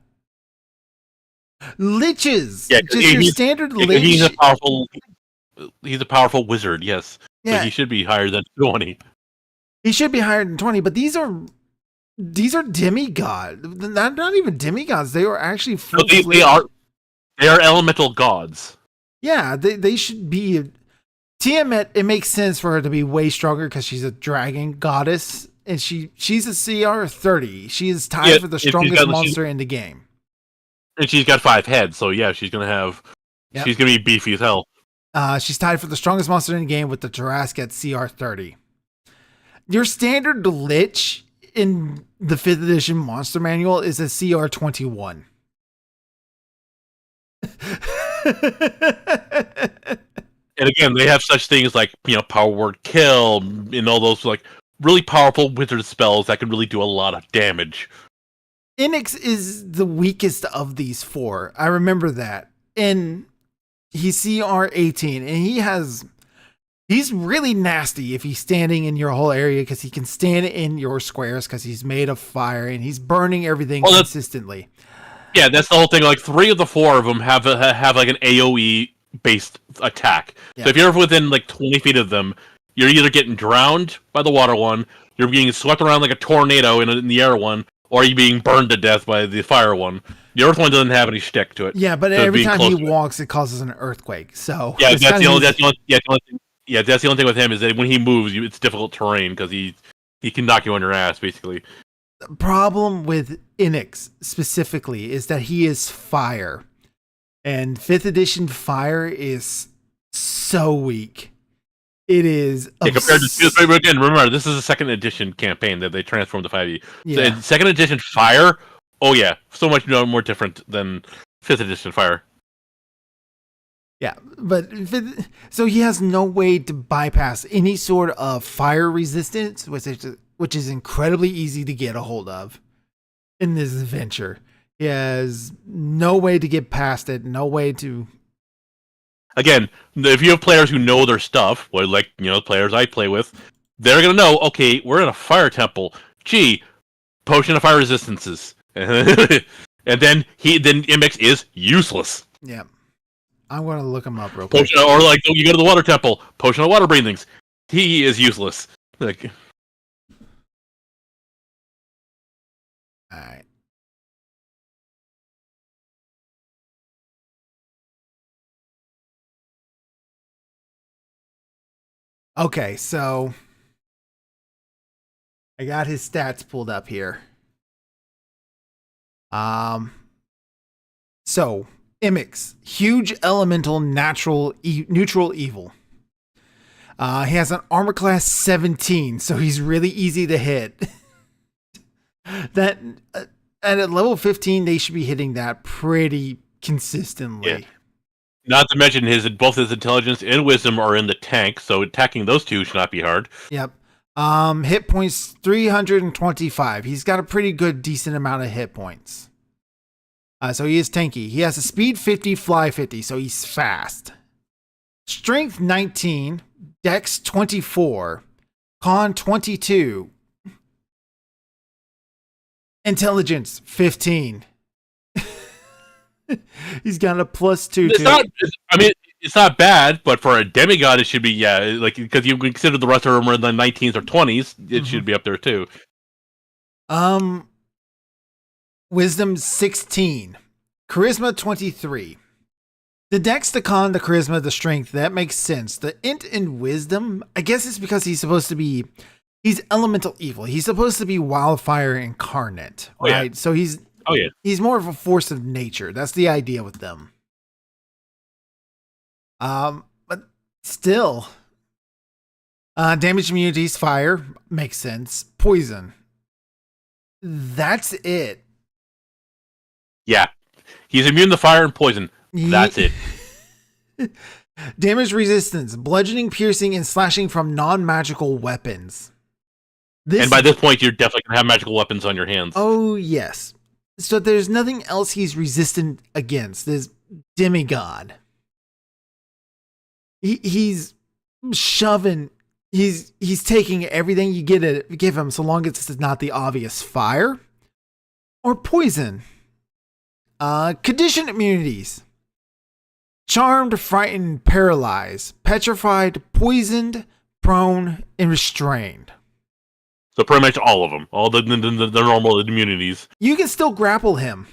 Liches, just your standard lich. He's a powerful wizard, yes. Yeah. So he should be higher than 20. He should be higher than 20, but these are demigods. Not even demigods. They are actually they are elemental gods. Yeah, they should be. Tiamat, it makes sense for her to be way stronger because she's a dragon goddess, and she's a CR 30. She is tied for the strongest monster in the game. And she's got 5 heads, so yeah, she's gonna be beefy as hell. She's tied for the strongest monster in the game with the Tarrasque at CR 30. Your standard Lich in the 5th edition monster manual is a CR 21. And again, they have such things like, power word kill and all those like really powerful wizard spells that can really do a lot of damage. Onyx is the weakest of these 4. I remember that. And he's CR 18, and he's really nasty if he's standing in your whole area because he can stand in your squares because he's made of fire and he's burning everything consistently. Yeah, that's the whole thing. Like 3 of the 4 of them have like an AOE based attack. Yeah. So if you're within like 20 feet of them, you're either getting drowned by the water one, you're being swept around like a tornado in the air one, or you're being burned to death by the fire one. The earth one doesn't have any shtick to it. Yeah, but every time he walks, it causes an earthquake. So yeah, that's the only thing with him is that when he moves, it's difficult terrain because he can knock you on your ass basically. The problem with Enix specifically is that he is fire. And 5th edition fire is so weak. It is compared to again. Remember, this is a 2nd edition campaign that they transformed to 5e. Yeah. So 2nd edition fire. Oh yeah, so much more different than 5th edition fire. Yeah, but so he has no way to bypass any sort of fire resistance, which is incredibly easy to get a hold of in this adventure. He has no way to get past it, no way to. Again, if you have players who know their stuff, well, like players I play with, they're gonna know. Okay, we're in a fire temple. Gee, potion of fire resistances, and then Imix is useless. Yeah. I'm going to look him up real quick. Potion, or like you go to the water temple, potion of water breathings. He is useless. Like, all right. Okay, so I got his stats pulled up here. So Imix, huge elemental neutral evil. He has an armor class 17, so he's really easy to hit. That and at level 15, they should be hitting that pretty consistently. Yeah. Not to mention both his intelligence and wisdom are in the tank, so attacking those two should not be hard. Yep. Hit points 325. He's got a pretty good, decent amount of hit points. So he is tanky. He has a speed 50, fly 50, so he's fast. Strength 19, dex 24, con 22, intelligence 15. He's got a +2. It's not bad, but for a demigod, it should be because you consider the rest of them are in the 19s or 20s. It should be up there too. Wisdom 16, charisma 23. The dex, the con, the charisma, the strength, that makes sense. The int and wisdom, I guess it's because he's elemental evil. He's supposed to be wildfire incarnate, right? Yeah. So he's more of a force of nature. That's the idea with them. But still, damage immunities, fire, makes sense. Poison. That's it. Yeah. He's immune to fire and poison. That's it. Damage resistance, bludgeoning, piercing, and slashing from non-magical weapons. And by this point, you're definitely going to have magical weapons on your hands. Oh, yes. So there's nothing else he's resistant against. There's demigod. He's shoving. He's taking everything you give him, so long as it's not the obvious fire or poison. Condition immunities: charmed, frightened, paralyzed, petrified, poisoned, prone, and restrained. So pretty much all of them, all the normal immunities. You can still grapple him.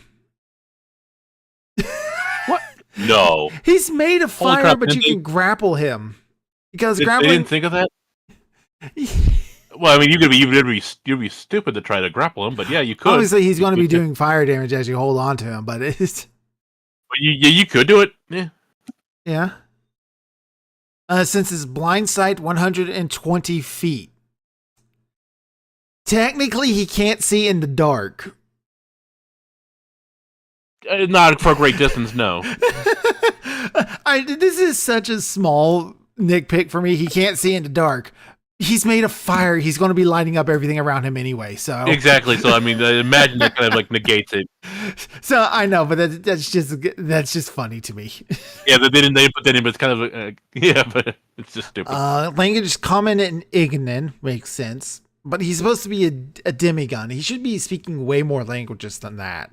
What? No. He's made of fire, crap, but you can grapple him because they grappling. didn't think of that. Well, I mean, you'd be stupid to try to grapple him, but yeah, you could. Obviously, he's going to be doing fire damage as you hold on to him, but it's. But you could do it. Yeah. Since his blind sight 120 feet. Technically, he can't see in the dark. Not for a great distance, no. This is such a small nitpick for me. He can't see in the dark. He's made of fire. He's going to be lighting up everything around him anyway. So exactly. So I mean, imagine that kind of like negates it. So I know, but that's just funny to me. Yeah, they put that in, but it's kind of but it's just stupid. Language common and Ignan makes sense, but he's supposed to be a demigod. He should be speaking way more languages than that.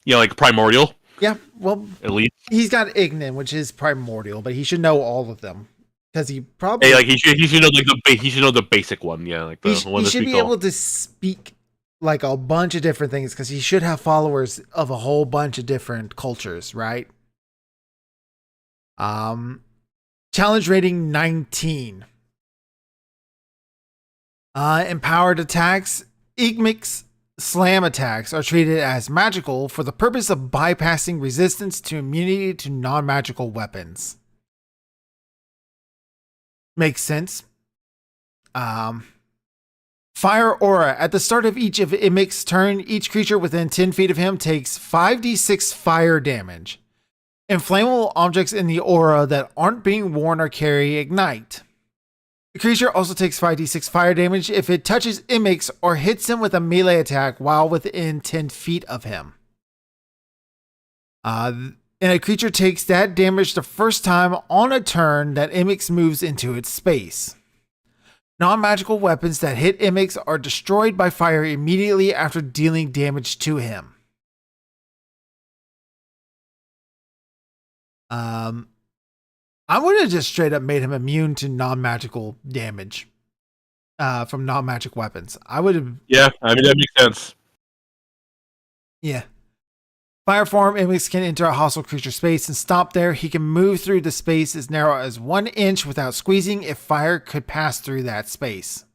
Yeah, like primordial. Yeah, well, at least he's got Ignan, which is primordial, but he should know all of them. Because he probably he should know he should know the basic one, yeah, like the one he should be able to speak like a bunch of different things because he should have followers of a whole bunch of different cultures, right? Challenge rating 19. Empowered attacks. Igmix slam attacks are treated as magical for the purpose of bypassing resistance to immunity to non-magical weapons. Makes sense. Fire Aura. At the start of each of Imik's turn, each creature within 10 feet of him takes 5d6 fire damage. Inflammable objects in the aura that aren't being worn or carry ignite. The creature also takes 5d6 fire damage if it touches Imix or hits him with a melee attack while within 10 feet of him. And a creature takes that damage the first time on a turn that Imix moves into its space. Non-magical weapons that hit Imix are destroyed by fire immediately after dealing damage to him. I would have just straight up made him immune to non-magical damage from non-magic weapons. I would have. Yeah, I mean that makes sense. Yeah. Fire form, Imix can enter a hostile creature space and stop there. He can move through the space as narrow as 1 inch without squeezing if fire could pass through that space.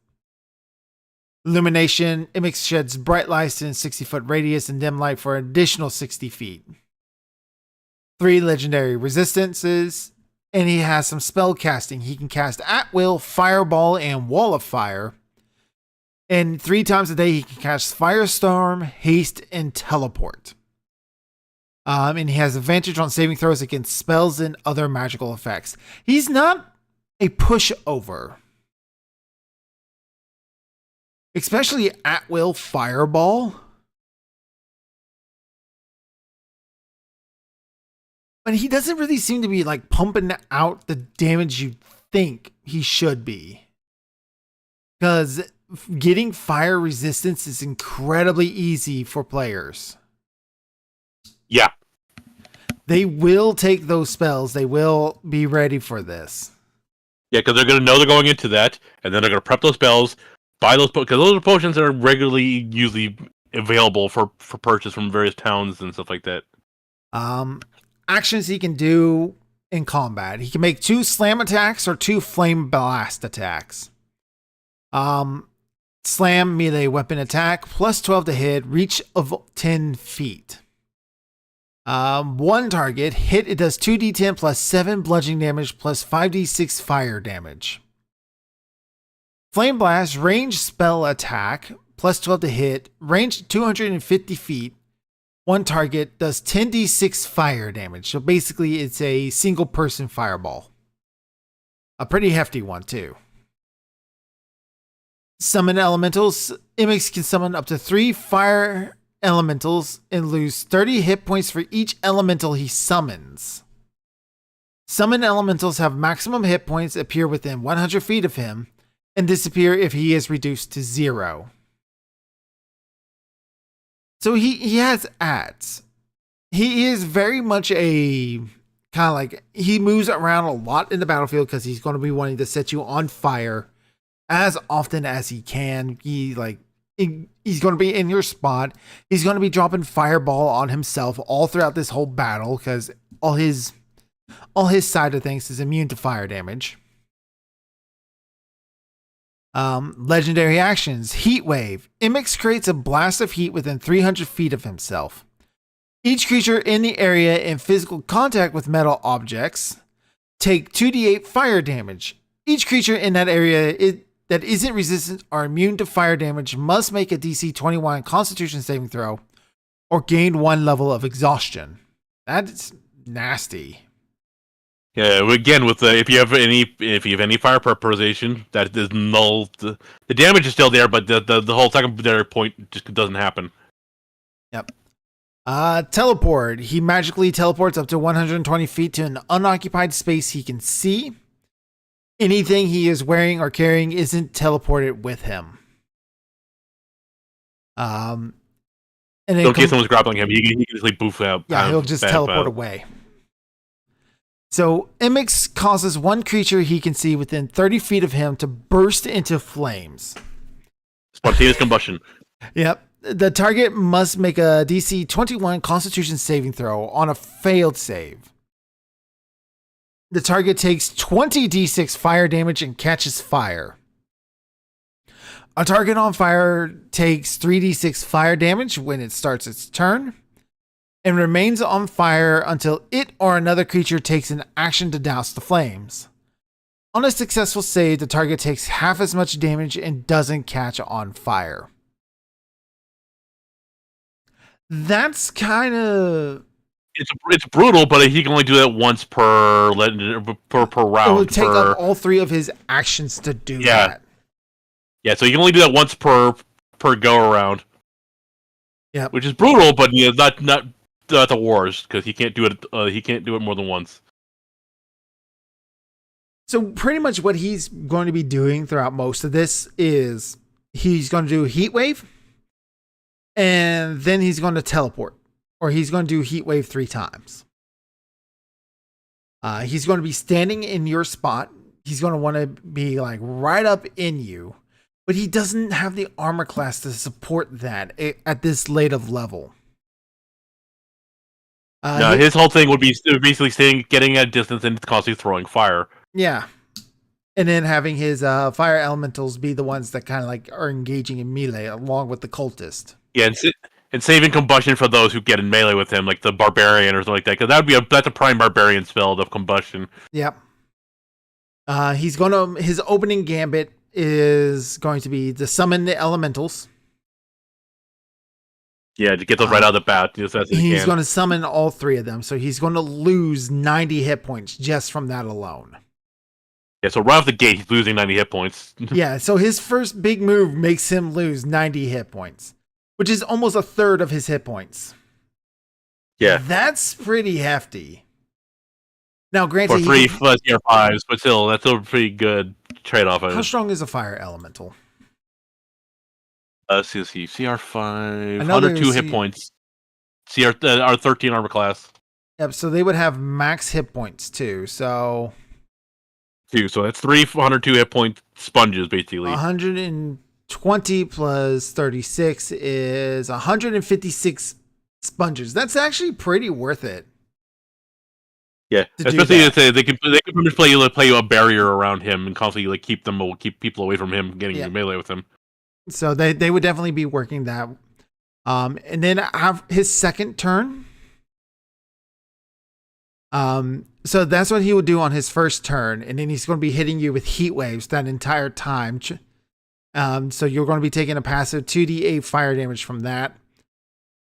Illumination, Imix sheds bright lights in a 60-foot radius and dim light for an additional 60 feet. 3 legendary resistances, and he has some spell casting. He can cast at will, Fireball, and Wall of Fire. And 3 times a day he can cast Firestorm, Haste, and Teleport. And he has advantage on saving throws against spells and other magical effects. He's not a pushover. Especially at will Fireball. But he doesn't really seem to be like pumping out the damage you think he should be. Because getting fire resistance is incredibly easy for players. Yeah. They will take those spells. They will be ready for this. Yeah, because they're going to know they're going into that, and then they're going to prep those spells, buy those, because those are potions that are regularly usually available for purchase from various towns and stuff like that. Actions he can do in combat. He can make 2 slam attacks or 2 flame blast attacks. Slam, melee weapon attack, plus 12 to hit, reach of 10 feet. 1 target, hit, it does 2d10 plus 7 bludgeoning damage plus 5d6 fire damage. Flame Blast, range spell attack, plus 12 to hit, range 250 feet. 1 target does 10d6 fire damage. So basically it's a single person fireball. A pretty hefty one too. Summon elementals. Imix can summon up to 3 fire elementals and lose 30 hit points for each elemental he summons. Summon elementals have maximum hit points, appear within 100 feet of him, and disappear if he is reduced to 0. So he has ads. He is very much a kind of like, he moves around a lot in the battlefield because he's going to be wanting to set you on fire as often as he can. He's going to be in your spot. He's going to be dropping fireball on himself all throughout this whole battle because all his side of things is immune to fire damage. Legendary actions. Heat Wave. Imix creates a blast of heat within 300 feet of himself. Each creature in the area in physical contact with metal objects take 2d8 fire damage. Each creature in that area that isn't resistant or immune to fire damage must make a DC 21 Constitution saving throw or gain 1 level of exhaustion. That's nasty. Yeah, again, with if you have any fire preparation, that is null. The damage is still there, but the whole secondary point just doesn't happen. Yep. Teleport. He magically teleports up to 120 feet to an unoccupied space he can see. Anything he is wearing or carrying isn't teleported with him. And in case someone's grappling him, he can just like boof out. Yeah, he'll just teleport away. So Imix causes 1 creature he can see within 30 feet of him to burst into flames. Spontaneous combustion. Yep. The target must make a DC 21 Constitution saving throw. On a failed save, the target takes 20 d6 fire damage and catches fire. A target on fire takes 3d6 fire damage when it starts its turn and remains on fire until it or another creature takes an action to douse the flames. On a successful save, the target takes half as much damage and doesn't catch on fire. That's kind of... It's brutal, but he can only do that once per round. It would take up all 3 of his actions to do that. Yeah, so you can only do that once per go around. Yeah, which is brutal, but not the worst because he can't do it. He can't do it more than once. So pretty much what he's going to be doing throughout most of this is he's going to do Heat Wave, and then he's going to teleport, or he's going to do Heat Wave 3 times. He's going to be standing in your spot. He's going to want to be like right up in you, but he doesn't have the armor class to support that at this late of level. His whole thing would be basically getting at a distance and constantly throwing fire. Yeah. And then having his fire elementals be the ones that kind of like are engaging in melee along with the cultist. Yeah, and saving combustion for those who get in melee with him, like the barbarian or something like that, because that's a prime barbarian spell of combustion. Yep. His opening gambit is going to be to summon the elementals. Yeah, to get those right out of the bat. He's going to summon all 3 of them, so he's going to lose 90 hit points just from that alone. Yeah, so right off the gate, he's losing 90 hit points. Yeah, so his first big move makes him lose 90 hit points, which is almost a third of his hit points. Yeah. That's pretty hefty. Now, granted, for 3 CR5s, but still, that's a pretty good trade-off. How strong is a fire elemental? See, CR5, 102 hit points. Our 13 armor class. Yep, so they would have max hit points too. So that's 302 hit point sponges, basically. 120 plus 36 is 156 sponges. That's actually pretty worth it. Yeah, especially if they can pretty much play you a barrier around him and constantly keep people away from him getting in melee with him. So they would definitely be working that. And then have his second turn. So that's what he would do on his first turn, and then he's going to be hitting you with heat waves that entire time. So you're going to be taking a passive 2d8 fire damage from that.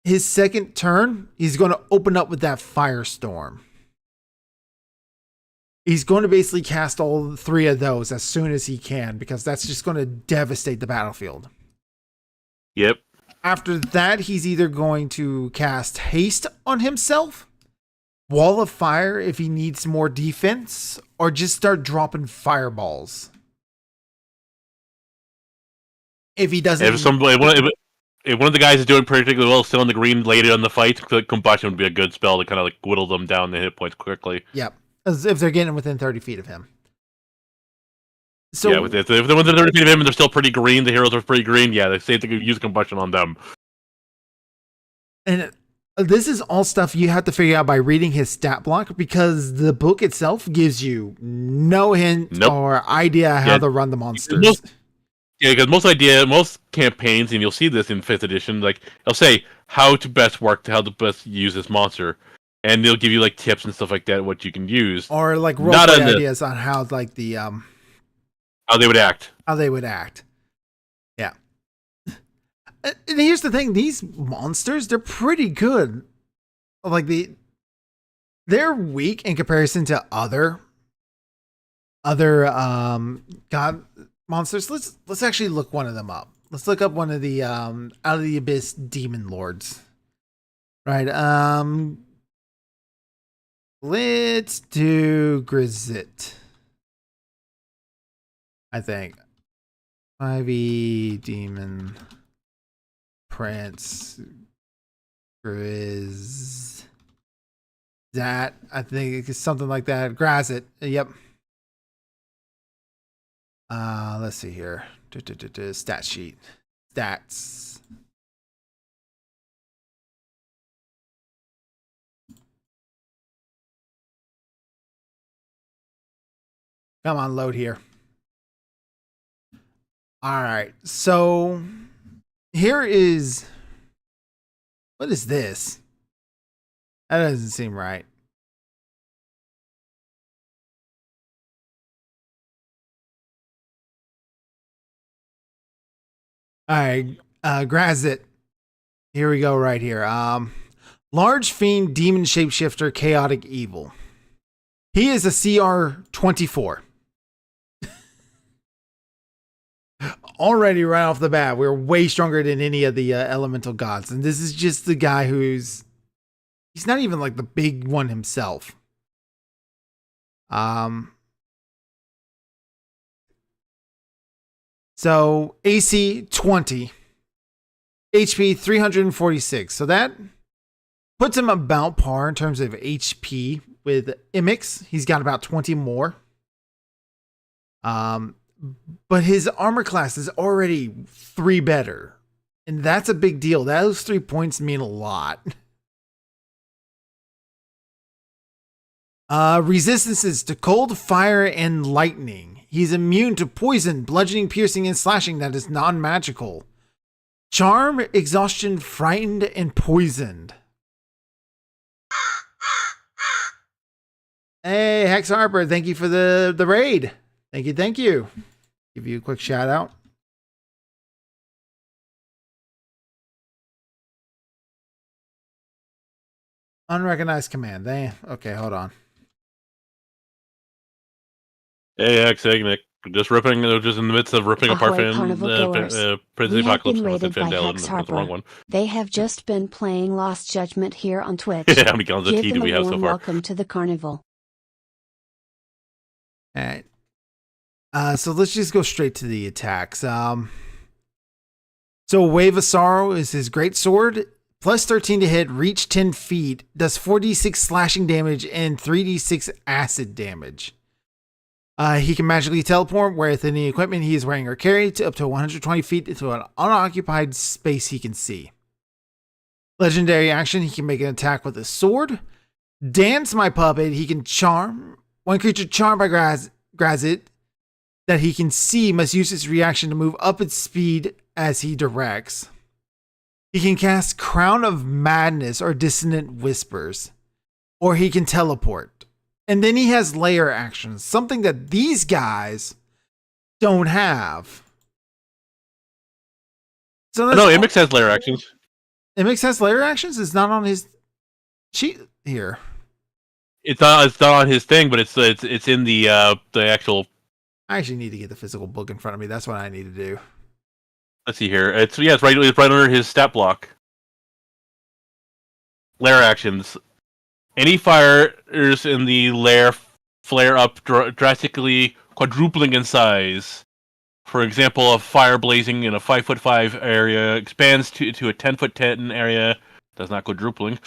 His second turn, he's going to open up with that firestorm. He's going to basically cast all 3 of those as soon as he can, because that's just going to devastate the battlefield. Yep. After that, he's either going to cast haste on himself, wall of fire if he needs more defense, or just start dropping fireballs. If he doesn't... If one of the guys is doing particularly well, still in the green later in the fight, combustion would be a good spell to kind of whittle them down the hit points quickly. Yep. As if they're getting within 30 feet of him. So, yeah, if they're within 30 feet of him and they're still pretty green, the heroes are pretty green, yeah, they say they could use combustion on them. And this is all stuff you have to figure out by reading his stat block, because the book itself gives you no hint or idea how to run the monsters. Because most campaigns, and you'll see this in 5th edition, they'll say how to best use this monster. And they'll give you tips and stuff like that, what you can use, or roleplay ideas on how how they would act. Yeah. And here's the thing: these monsters, they're pretty good. They're weak in comparison to other god monsters. Let's actually look one of them up. Let's look up one of the Out of the Abyss demon lords. Right. Let's do Grizit. I think 5e demon prince Grizz. That I think it's something like that. Grazit. Yep. Let's see here. Stat sheet. Stats. Come on, load here. All right. So here is what is this? That doesn't seem right. All right, Grazit. Here we go. Right here. Large fiend, demon shapeshifter, chaotic evil. He is a CR 24. Already, right off the bat, we're way stronger than any of the elemental gods, and this is just the guy he's not even like the big one himself. So AC 20, HP 346. So that puts him about par in terms of HP with Imix. He's got about 20 more. But his armor class is already 3 better. And that's a big deal. Those 3 points mean a lot. Resistances to cold, fire, and lightning. He's immune to poison, bludgeoning, piercing, and slashing that is non-magical. Charm, exhaustion, frightened, and poisoned. Hey, Hex Harper, thank you for the raid. Thank you. Give you a quick shout out. Unrecognized command. Okay, hold on. Hey, Ignic. Just in the midst of ripping apart Ahoy, Prince we have Apocalypse. been raided by Hex That's the wrong Harper. one. They have just been playing Lost Judgment here on Twitch. How many gallons of Give tea them do we a have so warm far? welcome to the carnival. All right. So let's just go straight to the attacks. So Wave of Sorrow is his great sword. Plus 13 to hit, reach 10 feet, does 4d6 slashing damage and 3d6 acid damage. He can magically teleport with any equipment he is wearing or carry to up to 120 feet into an unoccupied space he can see. Legendary action, he can make an attack with a sword. Dance My Puppet, he can charm. One creature charmed by Grazit that he can see must use its reaction to move up its speed as he directs. He can cast Crown of Madness or Dissonant Whispers. Or he can teleport. And then he has layer actions, something that these guys don't have. So No, Imix has layer actions. Imix has layer actions? It's not on his sheet here. It's not on his thing, but it's in the actual. I actually need to get the physical book in front of me. That's what I need to do. Let's see here. It's right under his stat block. Layer actions. Any fires in the lair flare up drastically, quadrupling in size. For example, a fire blazing in a 5'5" area expands to a 10'10" area. That's not quadrupling.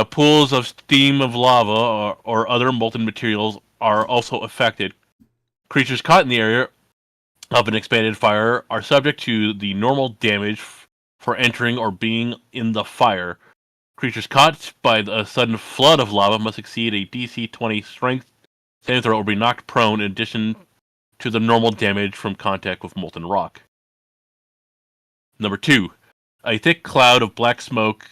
Pools of steam of lava or other molten materials are also affected. Creatures caught in the area of an expanded fire are subject to the normal damage for entering or being in the fire. Creatures caught by a sudden flood of lava must exceed a DC 20 strength saving throw or be knocked prone in addition to the normal damage from contact with molten rock. Number 2. A thick cloud of black smoke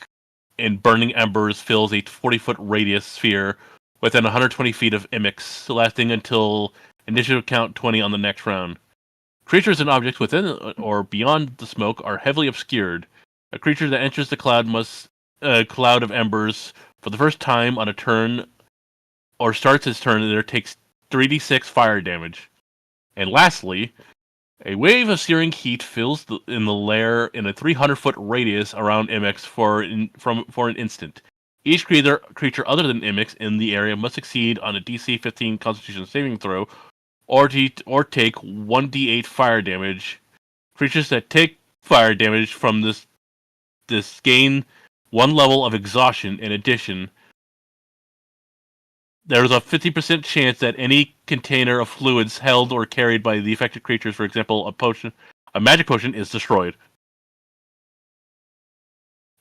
and burning embers fills a 40-foot radius sphere within 120 feet of Imix, lasting until initiative count 20 on the next round. Creatures and objects within or beyond the smoke are heavily obscured. A creature that enters the cloud cloud of embers for the first time on a turn or starts its turn there takes 3d6 fire damage. And lastly, a wave of searing heat fills in the lair in a 300-foot radius around Imix for an instant. Each creature other than Imix in the area must succeed on a DC 15 Constitution saving throw or take 1d8 fire damage. Creatures that take fire damage from this gain 1 level of exhaustion. In addition, there is a 50% chance that any container of fluids held or carried by the affected creatures, for example, a magic potion, is destroyed.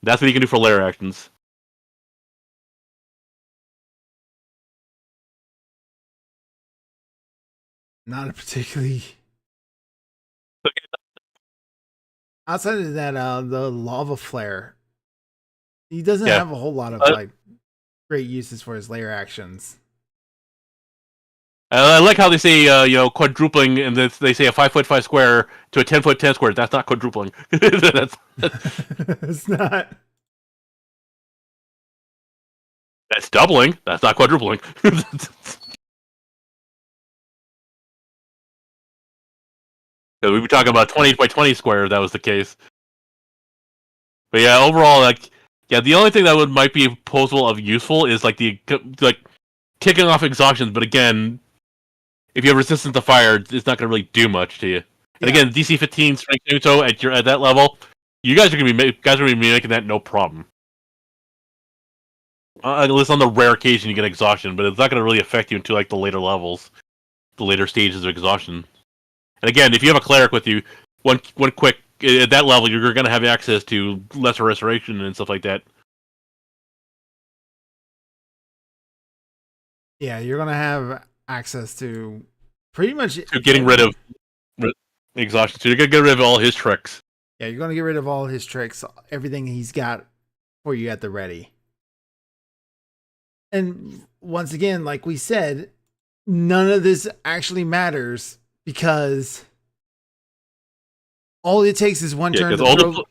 That's what you can do for layer actions. Not a particularly. outside of that, the lava flare, he doesn't Yeah. have a whole lot of like great uses for his layer actions. I like how they say, quadrupling, and they say a 5'5" square to a 10'10" square. That's not quadrupling. that's It's not. that's doubling. That's not quadrupling. We'd be talking about 20 by 20 square if that was the case. But yeah, overall, the only thing that might be possible of useful is kicking off exhaustions. But again, if you have resistance to fire, it's not going to really do much to you. And again, DC 15 strength neutral at that level, you guys are going to be making that no problem. Unless on the rare occasion you get exhaustion, but it's not going to really affect you until like the later levels, the later stages of exhaustion. And again, if you have a cleric with you, one quick at that level, you're going to have access to lesser restoration and stuff like that. Yeah, you're gonna have access to pretty much To getting rid of exhaustion, so you're going to get rid of all his tricks. Yeah, you're gonna get rid of all his tricks, everything he's got for you at the ready. And once again, like we said, none of this actually matters because all it takes is one turn to throw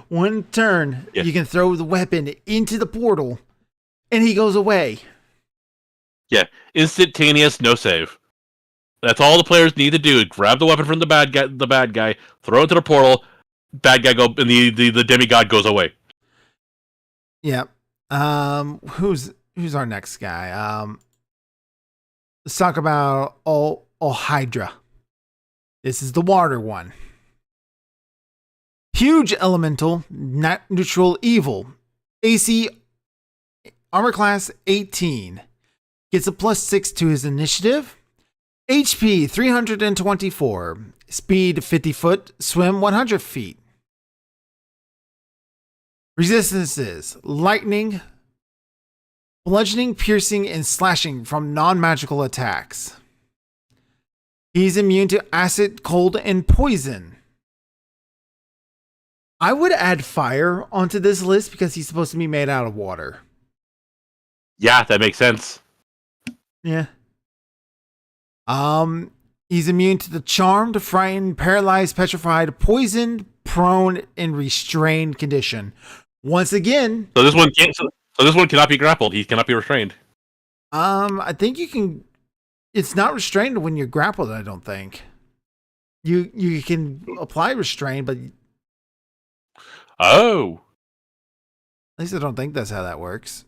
one turn. Yeah. You can throw the weapon into the portal, and he goes away. Yeah, instantaneous, no save. That's all the players need to do. Grab the weapon from the bad guy, throw it to the portal. Bad guy and the demigod goes away. Yeah. Who's our next guy? Let's talk about all Hydra. This is the water one. Huge elemental, not neutral evil. AC armor class 18. Gets a +6 to his initiative. HP 324. Speed 50 foot. Swim 100 feet. Resistances: lightning, bludgeoning, piercing, and slashing from non-magical attacks. He's immune to acid, cold, and poison. I would add fire onto this list because he's supposed to be made out of water. Yeah, that makes sense. Yeah. He's immune to the charmed, frightened, paralyzed, petrified, poisoned, prone, and restrained condition. Once again, So this one can't. So this one cannot be grappled. He cannot be restrained. I think you can. It's not restrained when you're grappled. I don't think. You can apply restraint, but Oh, at least I don't think that's how that works.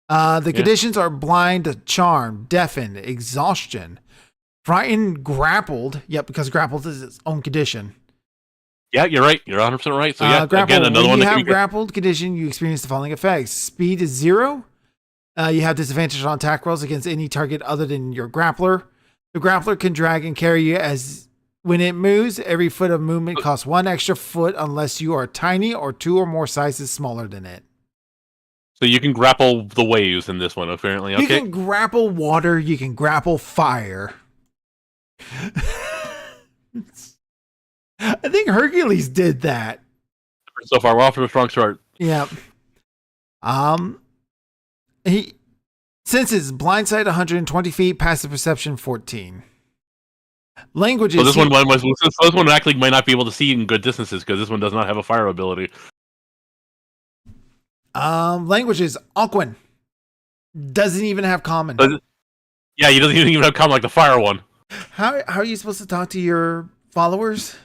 The conditions are blind, charmed, deafened, exhaustion, frightened, grappled. Yep, because grappled is its own condition. yeah, you're right. You're 100% right. So yeah, grappled. again, another when one you that have can be grappled condition, you experience the following effects: speed is 0. You have disadvantage on attack rolls against any target other than your grappler. The grappler can drag and carry you as when it moves. Every foot of movement costs 1 extra foot unless you are tiny or 2 or more sizes smaller than it. So you can grapple the waves in this one, apparently. Okay. You can grapple water. You can grapple fire. I think Hercules did that. So far, we're off to a strong start. Yeah. He senses blindside 120 feet, passive perception 14. Languages. So this one actually might not be able to see in good distances because this one does not have a fire ability. Languages. Alcuin doesn't even have common. Yeah, he doesn't even have common like the fire one. How are you supposed to talk to your followers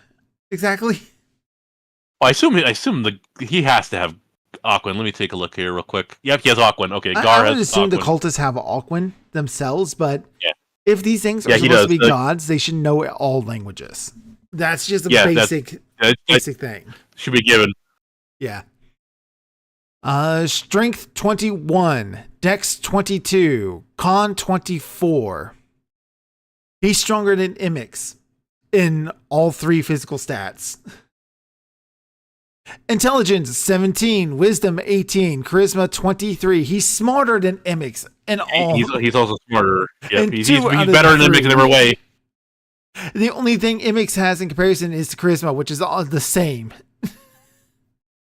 exactly? I assume he has to have Aquin. Let me take a look here real quick. Yep, he has Aquin. Okay, Gar I would has assume the Aquin. cultists have Alcuin themselves, but Yeah. if these things are Yeah, he supposed to does. be gods, they should know all languages. That's just a Yeah, basic That thing. should be given. Yeah. Strength 21, Dex 22, Con 24. He's stronger than Imix in all 3 physical stats. Intelligence 17, Wisdom 18, Charisma 23. He's smarter than Imix in all. He's also smarter. Yeah, And he's 2 out of better than Mix in 3. every way. The only thing Imix has in comparison is the charisma, which is all the same.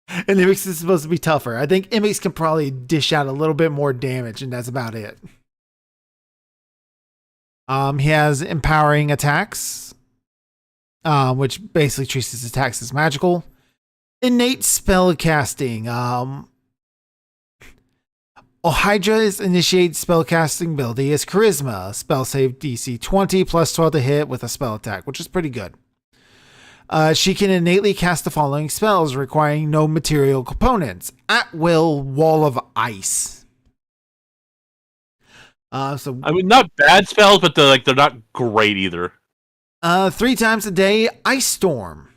And Imix is supposed to be tougher. I think Imix can probably dish out a little bit more damage, and that's about it. He has empowering attacks, which basically treats his attacks as magical. Innate spell casting. Ohidra's initiate spellcasting ability is Charisma. Spell save DC 20 plus 12 to hit with a spell attack, which is pretty good. She can innately cast the following spells requiring no material components. At will, Wall of Ice. So I mean, not bad spells, but they're not great either. 3 times a day, Ice Storm.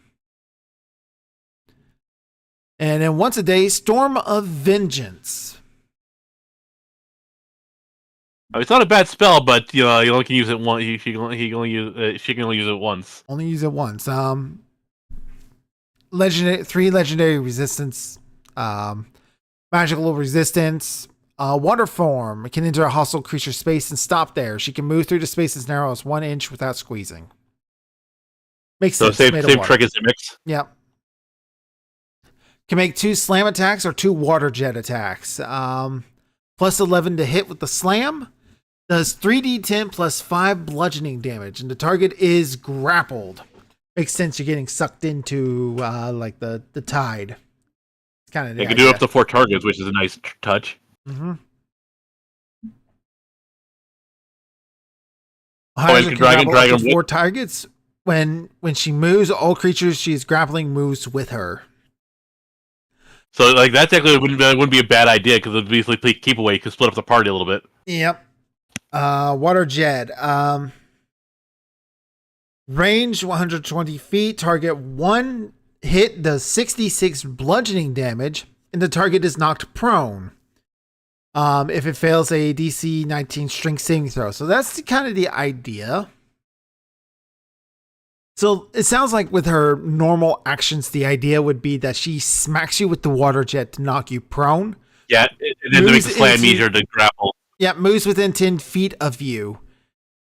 And then once a day, Storm of Vengeance. I mean, it's not a bad spell, but you only can use it once. She can only use it once. Only use it once. Legendary 3 legendary resistance, magical resistance, water form. It can enter a hostile creature space and stop there. She can move through the space as narrow as 1 inch without squeezing. Makes sense. So same trick as Imix. Yep. Can make 2 slam attacks or 2 water jet attacks. Plus 11 to hit with the slam. Does 3d10 plus 5 bludgeoning damage, and the target is grappled. Makes sense. You're getting sucked into like the tide. It's kind of You can do up to 4 targets, which is a nice touch. Mm-hmm. And can Dragon 4 targets. When she moves, all creatures she is grappling moves with her. So like that technically wouldn't be a bad idea because it'd basically keep away, could split up the party a little bit. Yep. Water jet. Range 120 feet. Target 1 hit does 66 bludgeoning damage, and the target is knocked prone. If it fails a DC 19 strength saving throw. So that's kind of the idea. So it sounds like with her normal actions, the idea would be that she smacks you with the water jet to knock you prone. Yeah, and then to make the slam easier to grapple. Yeah, moves within 10 feet of you,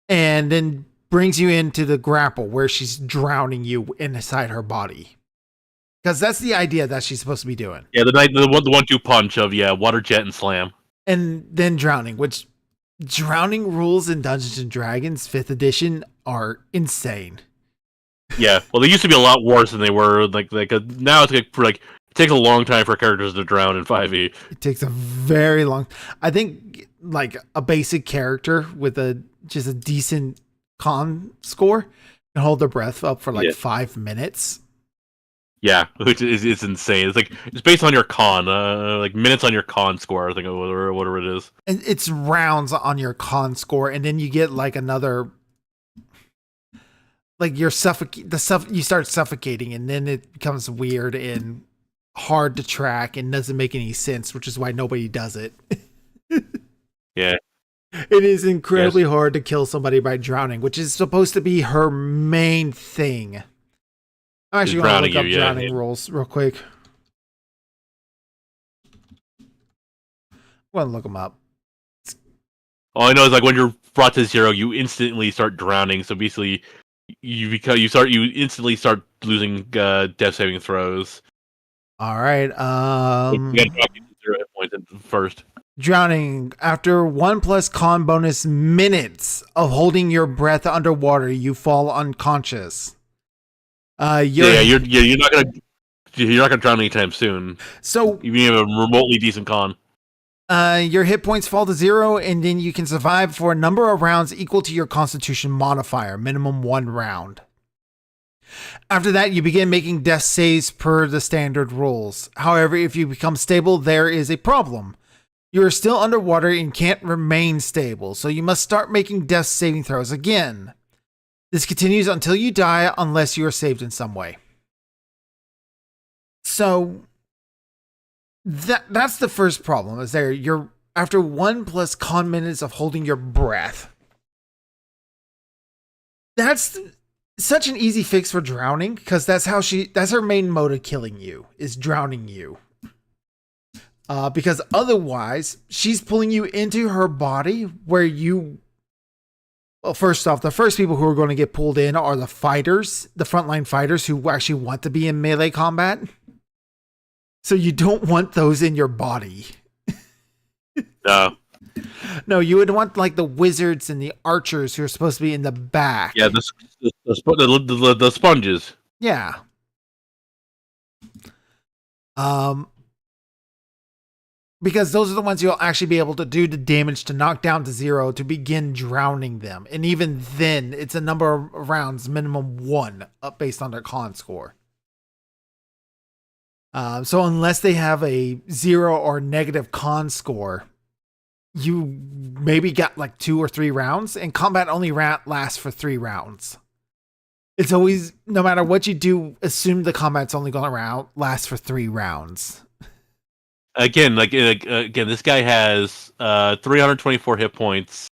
and then brings you into the grapple where she's drowning you inside her body. Because that's the idea that she's supposed to be doing. Yeah, the 1-2 punch of water jet and slam. And then drowning, which drowning rules in Dungeons and Dragons 5th edition are insane. Yeah, well, they used to be a lot worse than they were. Like now it's it takes a long time for characters to drown in 5e. It takes a very long. I think like a basic character with just a decent con score can hold their breath up for 5 minutes. Yeah, which is insane. It's based on your con, like minutes on your con score, I think, or whatever it is. And it's rounds on your con score, and then you get like another. Like you start suffocating, and then it becomes weird and hard to track and doesn't make any sense, which is why nobody does it. Yeah. It is incredibly hard to kill somebody by drowning, which is supposed to be her main thing. I'm actually going to look up drowning rules real quick. I'm going to look them up. All I know is like when you're brought to 0, you instantly start drowning. So basically, you instantly start losing death saving throws. All right. You gotta drop 0 hit points first. Drowning. After 1+ con bonus minutes of holding your breath underwater, you fall unconscious. You're not gonna drown anytime soon. So even if you have a remotely decent con. Your hit points fall to 0, and then you can survive for a number of rounds equal to your Constitution modifier, minimum 1 round. After that, you begin making death saves per the standard rules. However, if you become stable, there is a problem. You are still underwater and can't remain stable, so you must start making death saving throws again. This continues until you die unless you are saved in some way. So that's the first problem, is there you're after 1+ con minutes of holding your breath. That's such an easy fix for drowning, because that's her main mode of killing you, is drowning you. Because otherwise she's pulling you into her body where you Well, first off, the first people who are going to get pulled in are the fighters, the frontline fighters who actually want to be in melee combat. So you don't want those in your body. No. No, you would want like the wizards and the archers who are supposed to be in the back. Yeah, the sponges. Yeah. Because those are the ones you'll actually be able to do the damage to knock down to 0 to begin drowning them. And even then, it's a number of rounds, minimum 1, up based on their con score. So unless they have a 0 or negative con score, you maybe got like 2 or 3 rounds, and combat only lasts for 3 rounds. It's always, no matter what you do, assume the combat's only going to last for 3 rounds. Again, this guy has 324 hit points.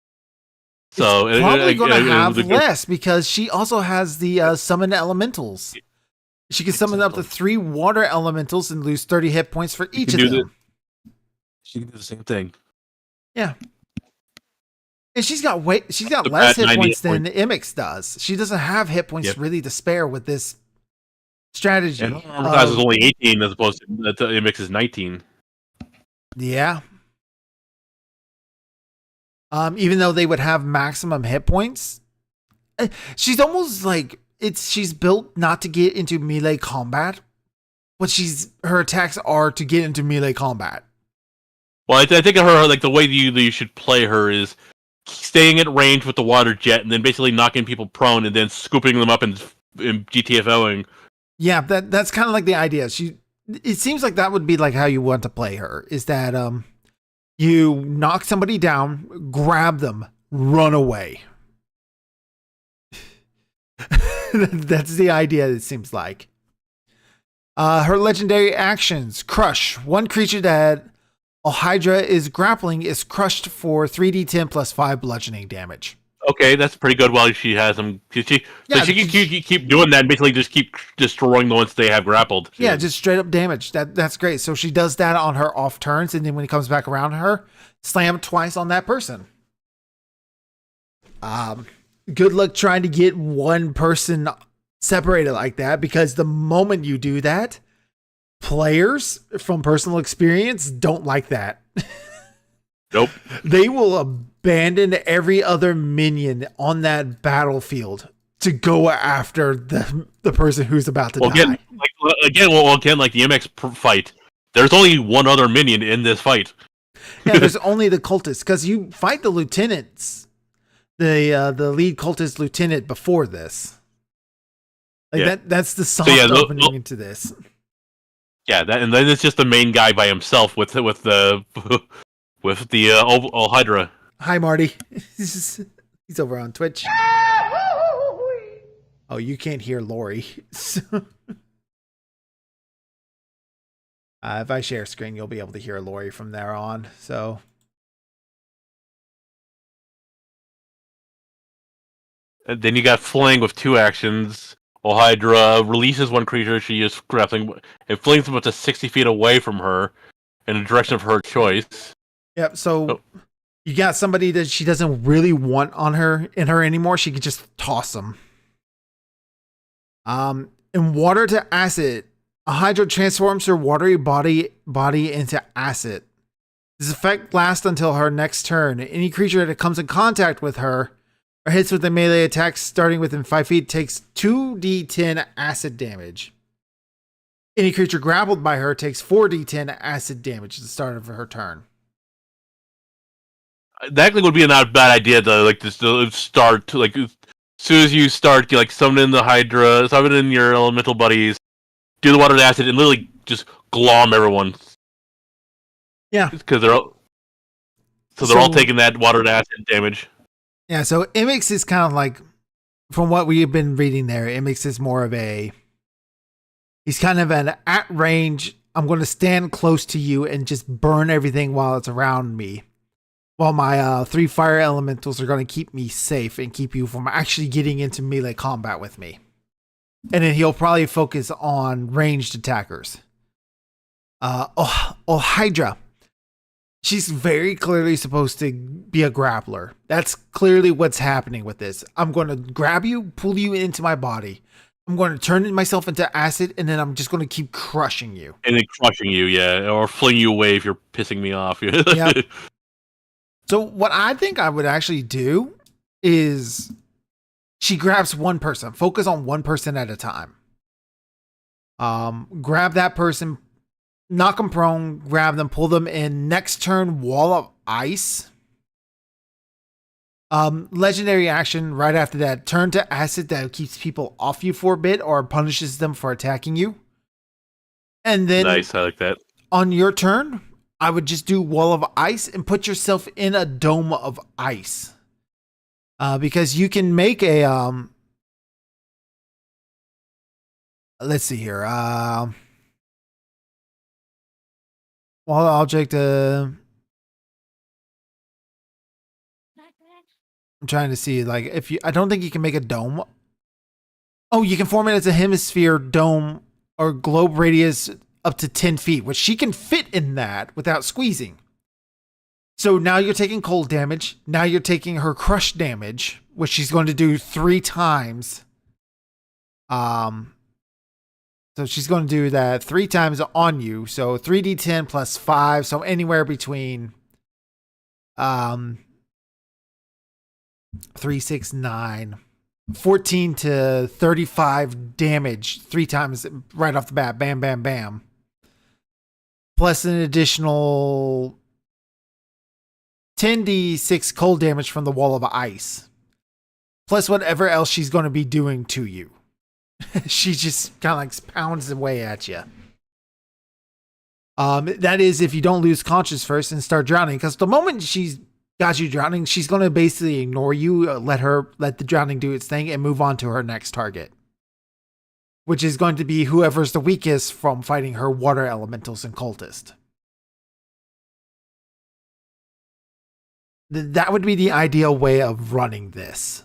So it's probably going to have less because she also has the summon elementals. She can summon up to 3 water elementals and lose 30 hit points for each of them. She can do the same thing. Yeah. And she's got less hit points than Imix does. She doesn't have hit points really to spare with this strategy. And her is only 18 as opposed to Imix is 19. Yeah. Even though they would have maximum hit points, she's almost like she's built not to get into melee combat, but her attacks are to get into melee combat. Well, I think of her like the way you should play her is staying at range with the water jet and then basically knocking people prone and then scooping them up and GTFOing. Yeah, that's kind of like the idea. It seems like that would be like how you want to play her, is that you knock somebody down, grab them, run away. That's the idea, it seems like. Her legendary actions: Crush. One creature that Ohydra is grappling is crushed for 3d10 plus 5 bludgeoning damage. Okay, that's pretty good while she has them. She can keep doing that and basically just keep destroying the ones they have grappled. Yeah, just straight up damage. That's great. So she does that on her off turns, and then when he comes back around her, slam twice on that person. Good luck trying to get one person separated like that, because the moment you do that, players from personal experience don't like that. Nope. They will abandon every other minion on that battlefield to go after the person who's about to die. Again, like the MX fight, there's only one other minion in this fight. Yeah, there's only the cultists, because you fight the lieutenants, the lead cultist lieutenant before this. Like that's the soft opening into this. Yeah, and then it's just the main guy by himself with the Ohydra. Hi, Marty. He's over on Twitch. Oh, you can't hear Lori. If I share screen, you'll be able to hear Lori from there on. So, and then you got Fling with 2 actions. Ohydra releases one creature she is grappling and flings them up to 60 feet away from her in the direction of her choice. Yep. So you got somebody that she doesn't really want in her anymore. She can just toss them. In water to acid, Ohydra transforms her watery body into acid. This effect lasts until her next turn. Any creature that comes in contact with her or hits with a melee attack starting within 5 feet takes 2d10 acid damage. Any creature grappled by her takes 4d10 acid damage at the start of her turn. That actually would be a not bad idea to start like as soon as you start summoning the Hydra, summoning your elemental buddies, do the water to acid, and literally just glom everyone. Yeah, because they're all taking that water to acid damage. Yeah, so Imix is kind of like, from what we've been reading there, Imix is more of he's kind of an at range, I'm going to stand close to you and just burn everything while it's around me. While my 3 fire elementals are going to keep me safe and keep you from actually getting into melee combat with me. And then he'll probably focus on ranged attackers. Ohydra. she's very clearly supposed to be a grappler. That's clearly what's happening with this. I'm going to grab you, pull you into my body. I'm going to turn myself into acid, and then I'm just going to keep crushing you. And then crushing you, yeah, or fling you away if you're pissing me off. Yep. So what I think I would actually do is she grabs one person, focus on one person at a time. Grab that person, knock them prone, grab them, pull them in. Next turn, wall of ice. Legendary action right after that. Turn to acid that keeps people off you for a bit or punishes them for attacking you. And then nice, I like that. On your turn, I would just do wall of ice and put yourself in a dome of ice. Because you can make a let's see here. Wall object. I'm trying to see, like, if you. I don't think you can make a dome. Oh, you can form it as a hemisphere, dome, or globe radius up to 10 feet, which she can fit in that without squeezing. So now you're taking cold damage. Now you're taking her crush damage, which she's going to do 3 times. So she's going to do that 3 times on you. So 3d10 plus 5. So anywhere between 3, 6, 9, 14 to 35 damage 3 times right off the bat. Bam, bam, bam. Plus an additional 10d6 cold damage from the wall of ice. Plus whatever else she's going to be doing to you. She just kind of like pounds away at you. That is if you don't lose conscious first and start drowning. Because the moment she's got you drowning, she's going to basically ignore you, let the drowning do its thing, and move on to her next target. Which is going to be whoever's the weakest from fighting her water elementals and cultist. That would be the ideal way of running this.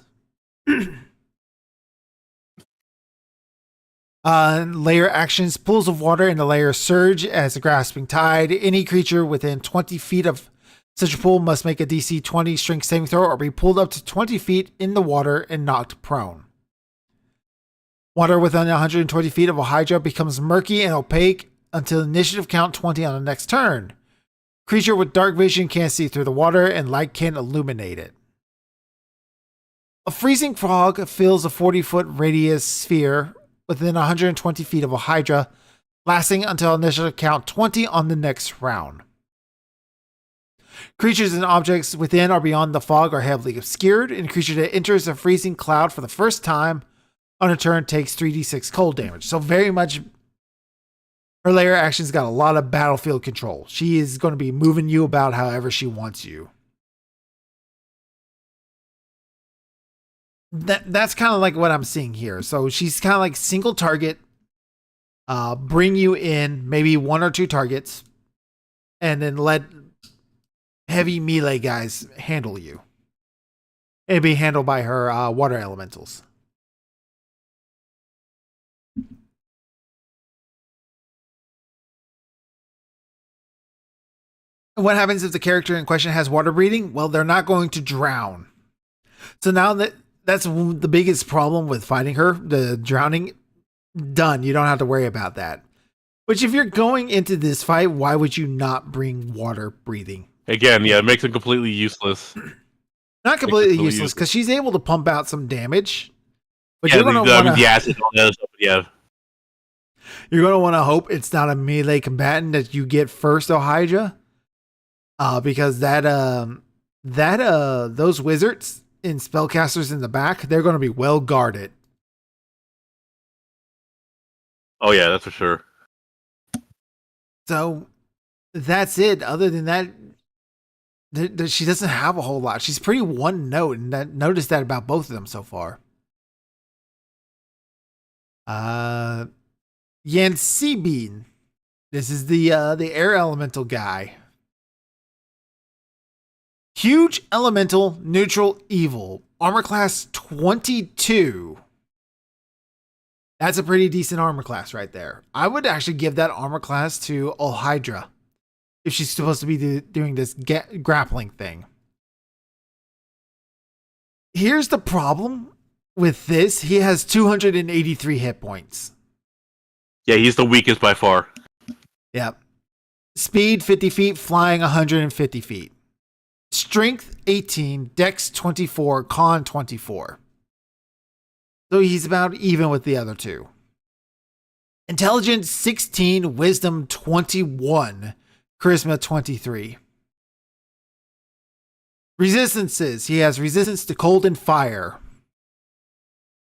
Layer actions. Pools of water in the layer surge as a grasping tide. Any creature within 20 feet of such a pool must make a DC 20 strength saving throw or be pulled up to 20 feet in the water and knocked prone. Water within 120 feet of a hydra becomes murky and opaque until initiative count 20 on the next turn. Creature with dark vision can't see through the water and light can't illuminate it. A freezing fog fills a 40-foot radius sphere within 120 feet of a hydra, lasting until initiative count 20 on the next round. Creatures and objects within or beyond the fog are heavily obscured, and a creature that enters a freezing cloud for the first time on a turn takes 3d6 cold damage. So very much her layer action's got a lot of battlefield control. She is going to be moving you about however she wants you. That's kind of like what I'm seeing here. So she's kind of like single target, bring you in maybe 1 or 2 targets, and then let heavy melee guys handle you. It'd be handled by her water elementals. What happens if the character in question has water breathing? Well, they're not going to drown. So now that's the biggest problem with fighting her, the drowning, done. You don't have to worry about that. Which if you're going into this fight, why would you not bring water breathing? Again, yeah, it makes it completely useless. Not completely useless, because she's able to pump out some damage. But yeah, you're going to want the acid and all that other stuff, yeah. You're going to want to hope it's not a melee combatant that you get first, Ohydra. Because those wizards and spellcasters in the back, they're going to be well guarded. Oh yeah, that's for sure. So that's it. Other than that, she doesn't have a whole lot. She's pretty one note, and noticed that about both of them so far. Yansibin. This is the air elemental guy. Huge elemental, neutral, evil. Armor class 22. That's a pretty decent armor class right there. I would actually give that armor class to Ohydra. if she's supposed to be doing this grappling thing. Here's the problem with this. He has 283 hit points. Yeah, he's the weakest by far. Yep. Speed 50 feet, flying 150 feet. Strength 18, Dex 24, Con 24. So he's about even with the other two. Intelligence 16, Wisdom 21, Charisma 23. Resistances. He has resistance to cold and fire.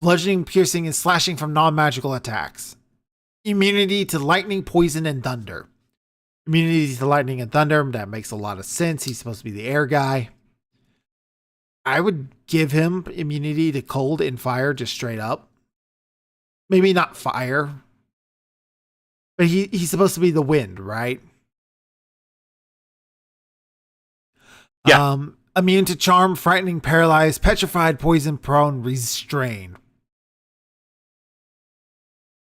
Bludgeoning, piercing, and slashing from non-magical attacks. Immunity to lightning, poison, and thunder. Immunity to lightning and thunder, that makes a lot of sense. He's supposed to be the air guy. I would give him immunity to cold and fire just straight up. Maybe not fire. But he's supposed to be the wind, right? Yeah. Immune to charm, frightening, paralyzed, petrified, poison, prone, restrain.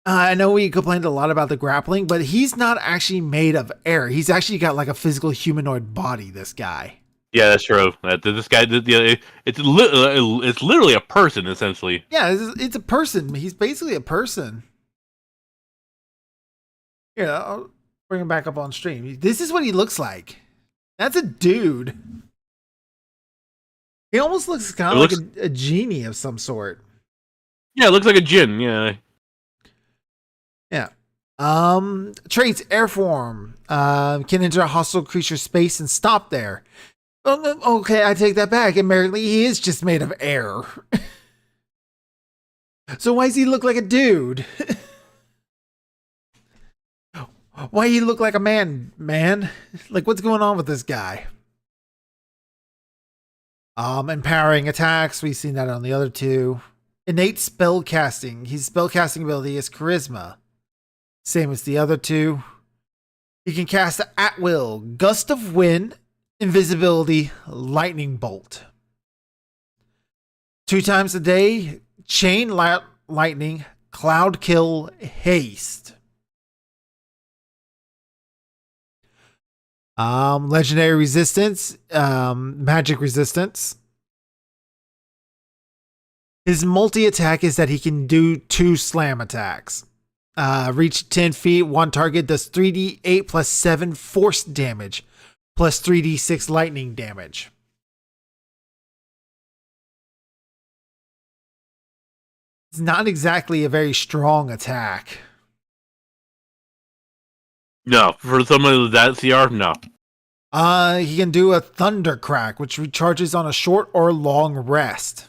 I know we complained a lot about the grappling, but he's not actually made of air. He's actually got like a physical humanoid body, this guy. Yeah, that's true. This guy, it's literally a person, essentially. Yeah, it's a person. He's basically a person. Here, I'll bring him back up on stream. This is what he looks like. That's a dude. He almost looks kind of like a genie of some sort. Yeah, it looks like a djinn, yeah. Yeah. Traits, air form. Can enter a hostile creature space and stop there. Okay, I take that back. Apparently, he is just made of air. So why does he look like a dude? Why he look like a man? Like, what's going on with this guy? Empowering attacks. We've seen that on the other two. Innate spell casting. His spell casting ability is charisma. Same as the other two. He can cast at will, gust of wind, invisibility, lightning bolt. 2 times a day, chain lightning, cloud kill, haste. Legendary resistance, magic resistance. His multi-attack is that he can do 2 slam attacks. Reach 10 feet, 1 target does 3d8 plus 7 force damage, plus 3d6 lightning damage. It's not exactly a very strong attack. No, for someone with that CR, no. He can do a thunder crack, which recharges on a short or long rest.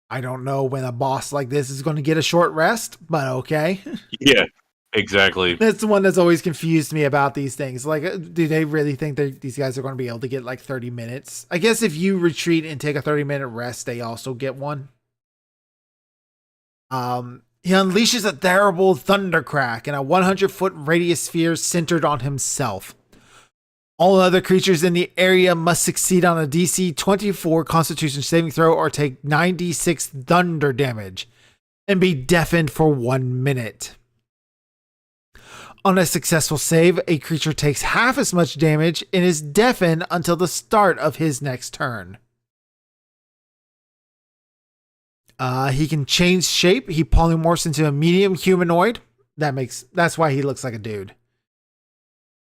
I don't know when a boss like this is going to get a short rest, but okay. Yeah, exactly. That's the one that's always confused me about these things. Like, do they really think that these guys are going to be able to get like 30 minutes? I guess if you retreat and take a 30-minute rest, they also get one. He unleashes a terrible thunder crack in a 100-foot radius sphere centered on himself. All other creatures in the area must succeed on a DC 24 Constitution saving throw or take 9d6 thunder damage and be deafened for 1 minute. On a successful save, a creature takes half as much damage and is deafened until the start of his next turn. He can change shape. He polymorphs into a medium humanoid. That's why he looks like a dude.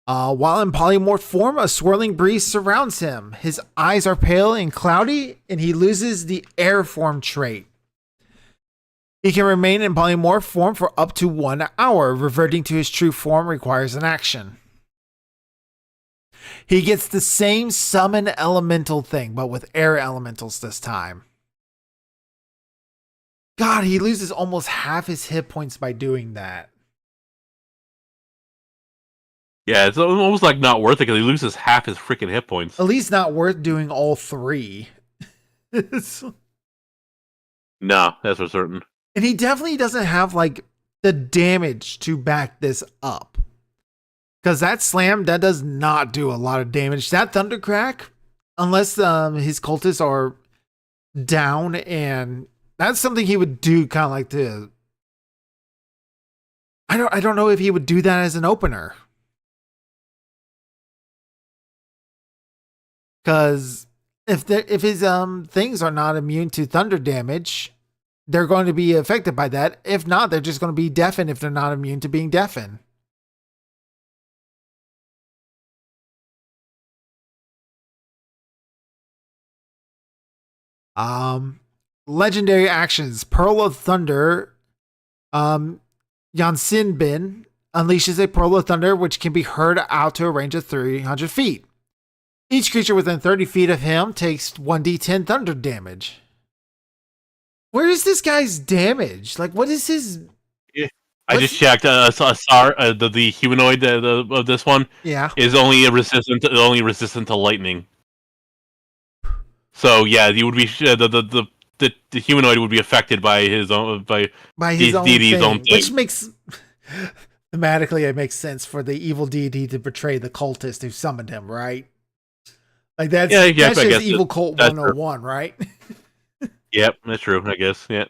While in polymorph form, a swirling breeze surrounds him. His eyes are pale and cloudy, and he loses the air form trait. He can remain in polymorph form for up to 1 hour. Reverting to his true form requires an action. He gets the same summon elemental thing, but with air elementals this time. God, he loses almost half his hit points by doing that. Yeah, it's almost like not worth it because he loses half his freaking hit points. At least not worth doing all 3. No, that's for certain. And he definitely doesn't have like the damage to back this up. Because that slam, that does not do a lot of damage. That thundercrack, unless his cultists are down, and that's something he would do kind of like to... I don't know if he would do that as an opener. Because if his things are not immune to thunder damage, they're going to be affected by that. If not, they're just going to be deafened if they're not immune to being deafened. Legendary actions. Pearl of Thunder. Yansinbin unleashes a Pearl of Thunder, which can be heard out to a range of 300 feet. Each creature within 30 feet of him takes 1d10 thunder damage. Where is this guy's damage? Like, what is his... I just checked. The humanoid of this one is only resistant to lightning. So yeah, you would be the humanoid would be affected by his own deity's own thing, which makes thematically it makes sense for the evil deity to betray the cultist who summoned him, right? Like that's just evil cult 101, right? Yep, that's true. I guess. Yeah.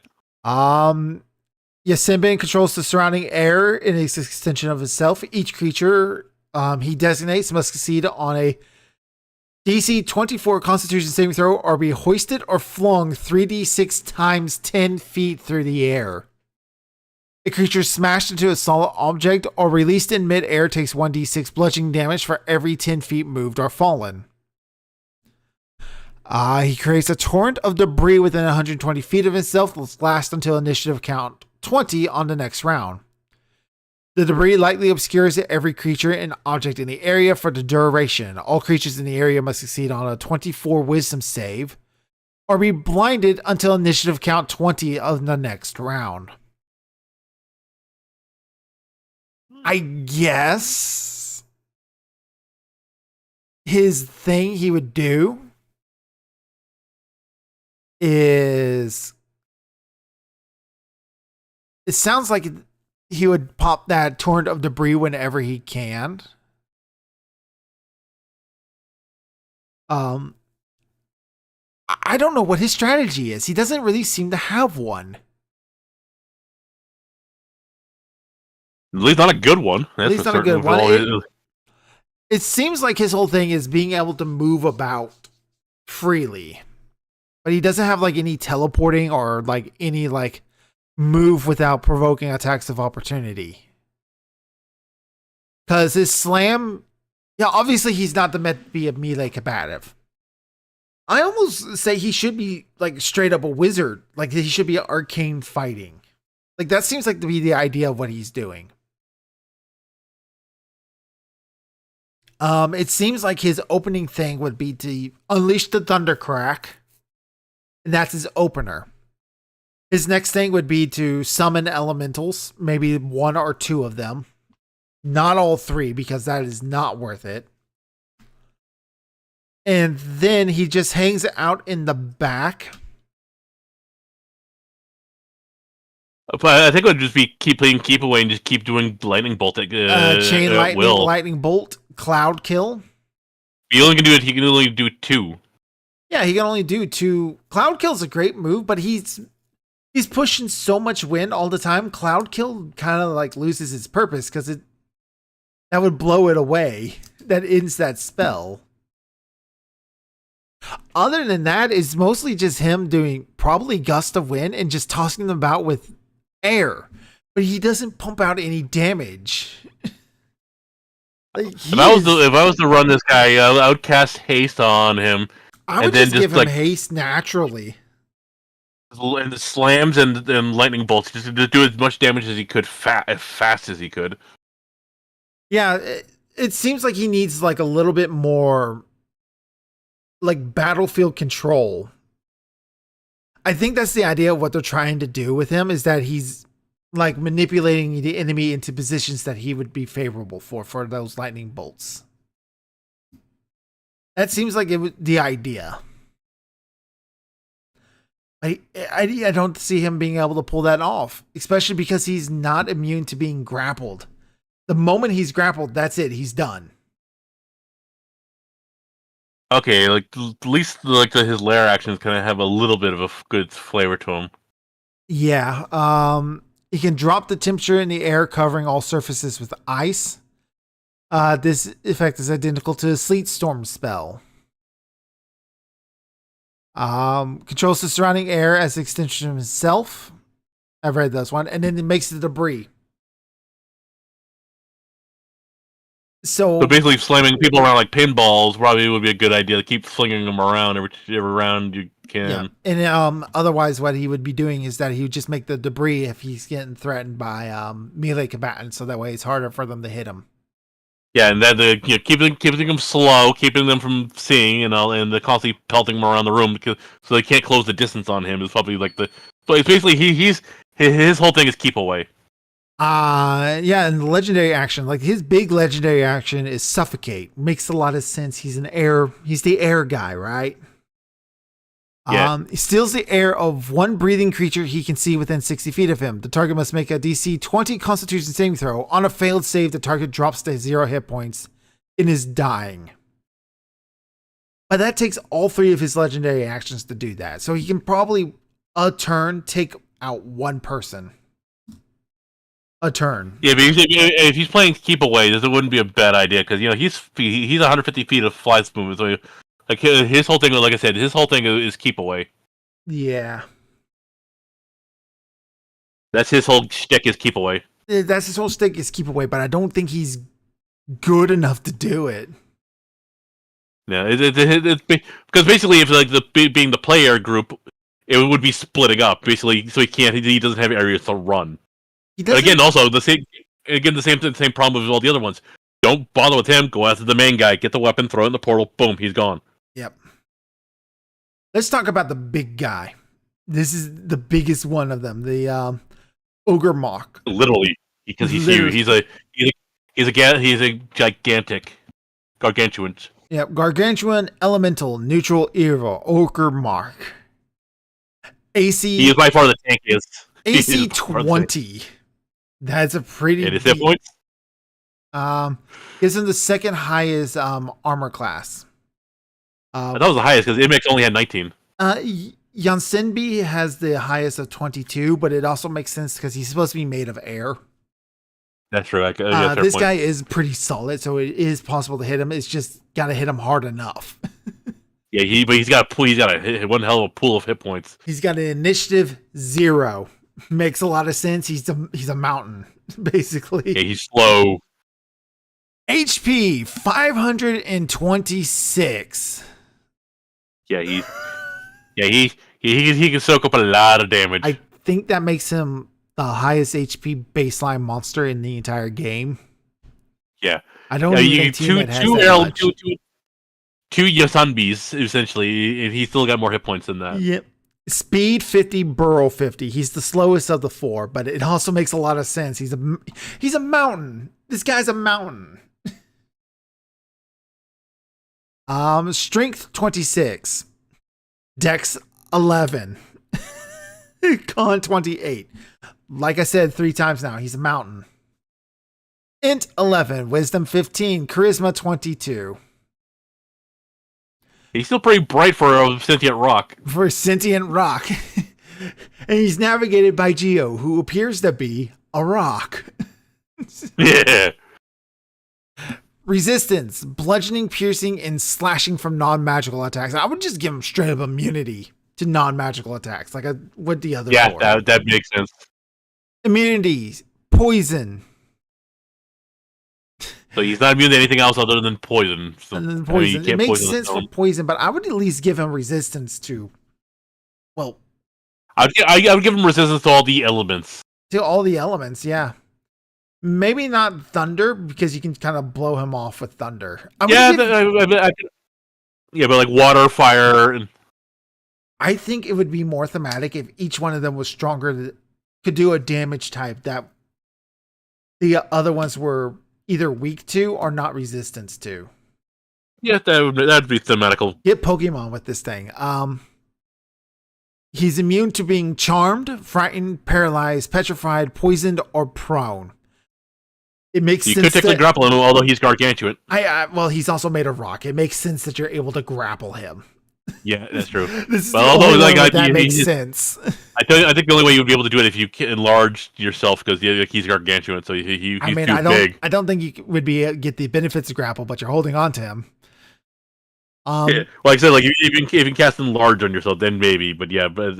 Yasinbin controls the surrounding air in its extension of itself. Each creature he designates must succeed on a DC 24 Constitution saving throw or be hoisted or flung 3d6 times 10 feet through the air. A creature smashed into a solid object or released in mid-air takes 1d6 bludgeoning damage for every 10 feet moved or fallen. He creates a torrent of debris within 120 feet of himself that lasts until initiative count 20 on the next round. The debris lightly obscures every creature and object in the area for the duration. All creatures in the area must succeed on a 24 wisdom save or be blinded until initiative count 20 of the next round. I guess his thing he would do is... It sounds like he would pop that torrent of debris whenever he can. I don't know what his strategy is. He doesn't really seem to have one. At least not a good one. At least not a good one. It seems like his whole thing is being able to move about freely. But he doesn't have like any teleporting or like any like move without provoking attacks of opportunity. Because his slam, yeah, obviously he's not meant to be a melee combative. I almost say he should be like straight up a wizard. Like he should be arcane fighting. Like that seems like to be the idea of what he's doing. It seems like his opening thing would be to unleash the Thundercrack. And that's his opener. His next thing would be to summon elementals, maybe one or two of them. Not all three, because that is not worth it. And then he just hangs out in the back. But I think it would just be keep playing keep away and just keep doing lightning bolt chain lightning, lightning bolt, cloud kill. He only can do it. He can only do 2. Yeah, he can only do 2. Cloud kill's a great move, but he's pushing so much wind all the time. Cloud kill kind of like loses its purpose because that would blow it away. That ends that spell. Other than that, it's mostly just him doing probably gust of wind and just tossing them about with air. But he doesn't pump out any damage. If I was to run this guy, I would cast haste on him. I would just give him haste naturally. And the slams and lightning bolts just to do as much damage as he could as fast as he could. Yeah, it seems like he needs like a little bit more like battlefield control. I think that's the idea of what they're trying to do with him, is that he's like manipulating the enemy into positions that he would be favorable for those lightning bolts. That seems like it was the idea. I don't see him being able to pull that off, especially because he's not immune to being grappled. The moment he's grappled, that's it. He's done. Okay, like at least like his lair actions kind of have a little bit of a good flavor to him. Yeah. He can drop the temperature in the air, covering all surfaces with ice. This effect is identical to a sleet storm spell. Controls the surrounding air as an extension of himself. I've read this one. And then it makes the debris. So basically, slamming people around like pinballs probably would be a good idea. To keep flinging them around every round you can. Yeah. And otherwise, what he would be doing is that he would just make the debris if he's getting threatened by melee combatants, so that way it's harder for them to hit him. Yeah, and then keeping them slow, keeping them from seeing, and the constantly pelting them around the room so they can't close the distance on him is probably like the. So it's basically his whole thing is keep away. Yeah, and the legendary action, like his big legendary action is suffocate. Makes a lot of sense. He's the air guy, right? Yeah. He steals the air of one breathing creature he can see within 60 feet of him. The target must make a DC 20 Constitution saving throw. On a failed save, the target drops to 0 hit points and is dying. But that takes all 3 of his legendary actions to do that. So he can probably a turn take out one person. A turn. Yeah, but if he's playing keep away, this wouldn't be a bad idea because he's 150 feet of fly movement, so like his whole thing, like I said, his whole thing is keep away. Yeah, that's his whole shtick is keep away. That's his whole shtick is keep away, but I don't think he's good enough to do it. Yeah, it's because basically, if like being the player group, it would be splitting up basically, so he doesn't have areas to run. But again, also the same problem with all the other ones. Don't bother with him. Go after the main guy. Get the weapon. Throw it in the portal. Boom. He's gone. Yep. Let's talk about the big guy. This is the biggest one of them. The Ogre Mawk. Literally, because he's huge. He's a gigantic, gargantuan. Yep. Gargantuan Elemental Neutral Evil Ogre Mawk. AC. He is by far the tankiest. AC 20. That's a pretty. And his hit points. Gives him the second highest armor class. That was the highest because Imix only had 19. Yansenbi has the highest of 22, but it also makes sense because he's supposed to be made of air. That's true. This guy is pretty solid, so it is possible to hit him. It's just got to hit him hard enough. Yeah, he's got one hell of a pool of hit points. He's got an initiative 0. Makes a lot of sense. He's a mountain, basically. Yeah, he's slow. HP 526. Yeah, he can soak up a lot of damage. I think that makes him the highest HP baseline monster in the entire game. Yeah, I don't even think two Yasanbis essentially, and he still got more hit points than that. Yep. Speed 50, burrow 50. He's the slowest of the 4, but it also makes a lot of sense. He's a mountain. This guy's a mountain. Strength 26, Dex 11, Con 28. Like I said 3 times now, he's a mountain. Int 11, Wisdom 15, Charisma 22. He's still pretty bright for a sentient rock. For a sentient rock. And he's navigated by Geo, who appears to be a rock. Yeah. Resistance, bludgeoning, piercing, and slashing from non-magical attacks. I would just give him straight up immunity to non-magical attacks, like I would the other four. That makes sense. Immunity, poison. So he's not immune to anything else other than poison. So, and then poison. It makes poison sense for poison, but I would at least give him resistance to, well... I would give him resistance to all the elements. To all the elements, yeah. Maybe not thunder, because you can kind of blow him off with thunder. But like water, fire. And... I think it would be more thematic if each one of them was stronger, could do a damage type that the other ones were either weak to or not resistance to. Yeah, that'd be thematical. Get Pokemon with this thing. He's immune to being charmed, frightened, paralyzed, petrified, poisoned, or prone. It makes sense. You could technically grapple him, although he's gargantuan. Well, he's also made of rock. It makes sense that you're able to grapple him. Yeah, that's true. That makes sense. I think the only way you would be able to do it if you enlarge yourself, because he's gargantuan, so he's too big. I don't think you would get the benefits of grapple, but you're holding on to him. Yeah, like I said, like if you can cast enlarge on yourself, then maybe. But yeah, but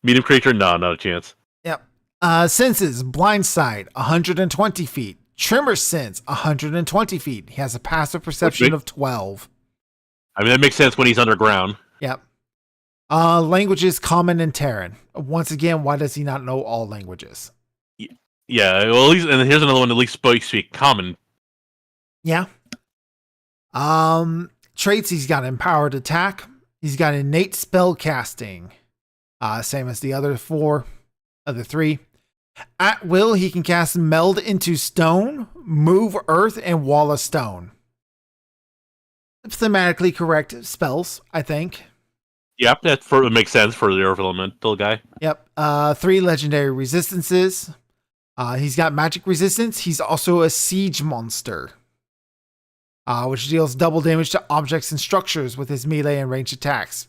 medium creature, no, not a chance. Yep. Senses, blindside, 120 feet. Tremor sense, 120 feet. He has a passive perception of 12. I mean, that makes sense when he's underground. Yep. Languages, common and Terran. Once again, why does he not know all languages? Yeah, well, at least, and here's another one. At least speak common. Yeah. Traits, he's got empowered attack. He's got innate spell casting. Same as the other three. At will, he can cast meld into stone, move earth, and wall of stone. Thematically correct spells, I think. Yep, it makes sense for the earth elemental guy. Yep. 3 legendary resistances. He's got magic resistance. He's also a siege monster, which deals double damage to objects and structures with his melee and ranged attacks.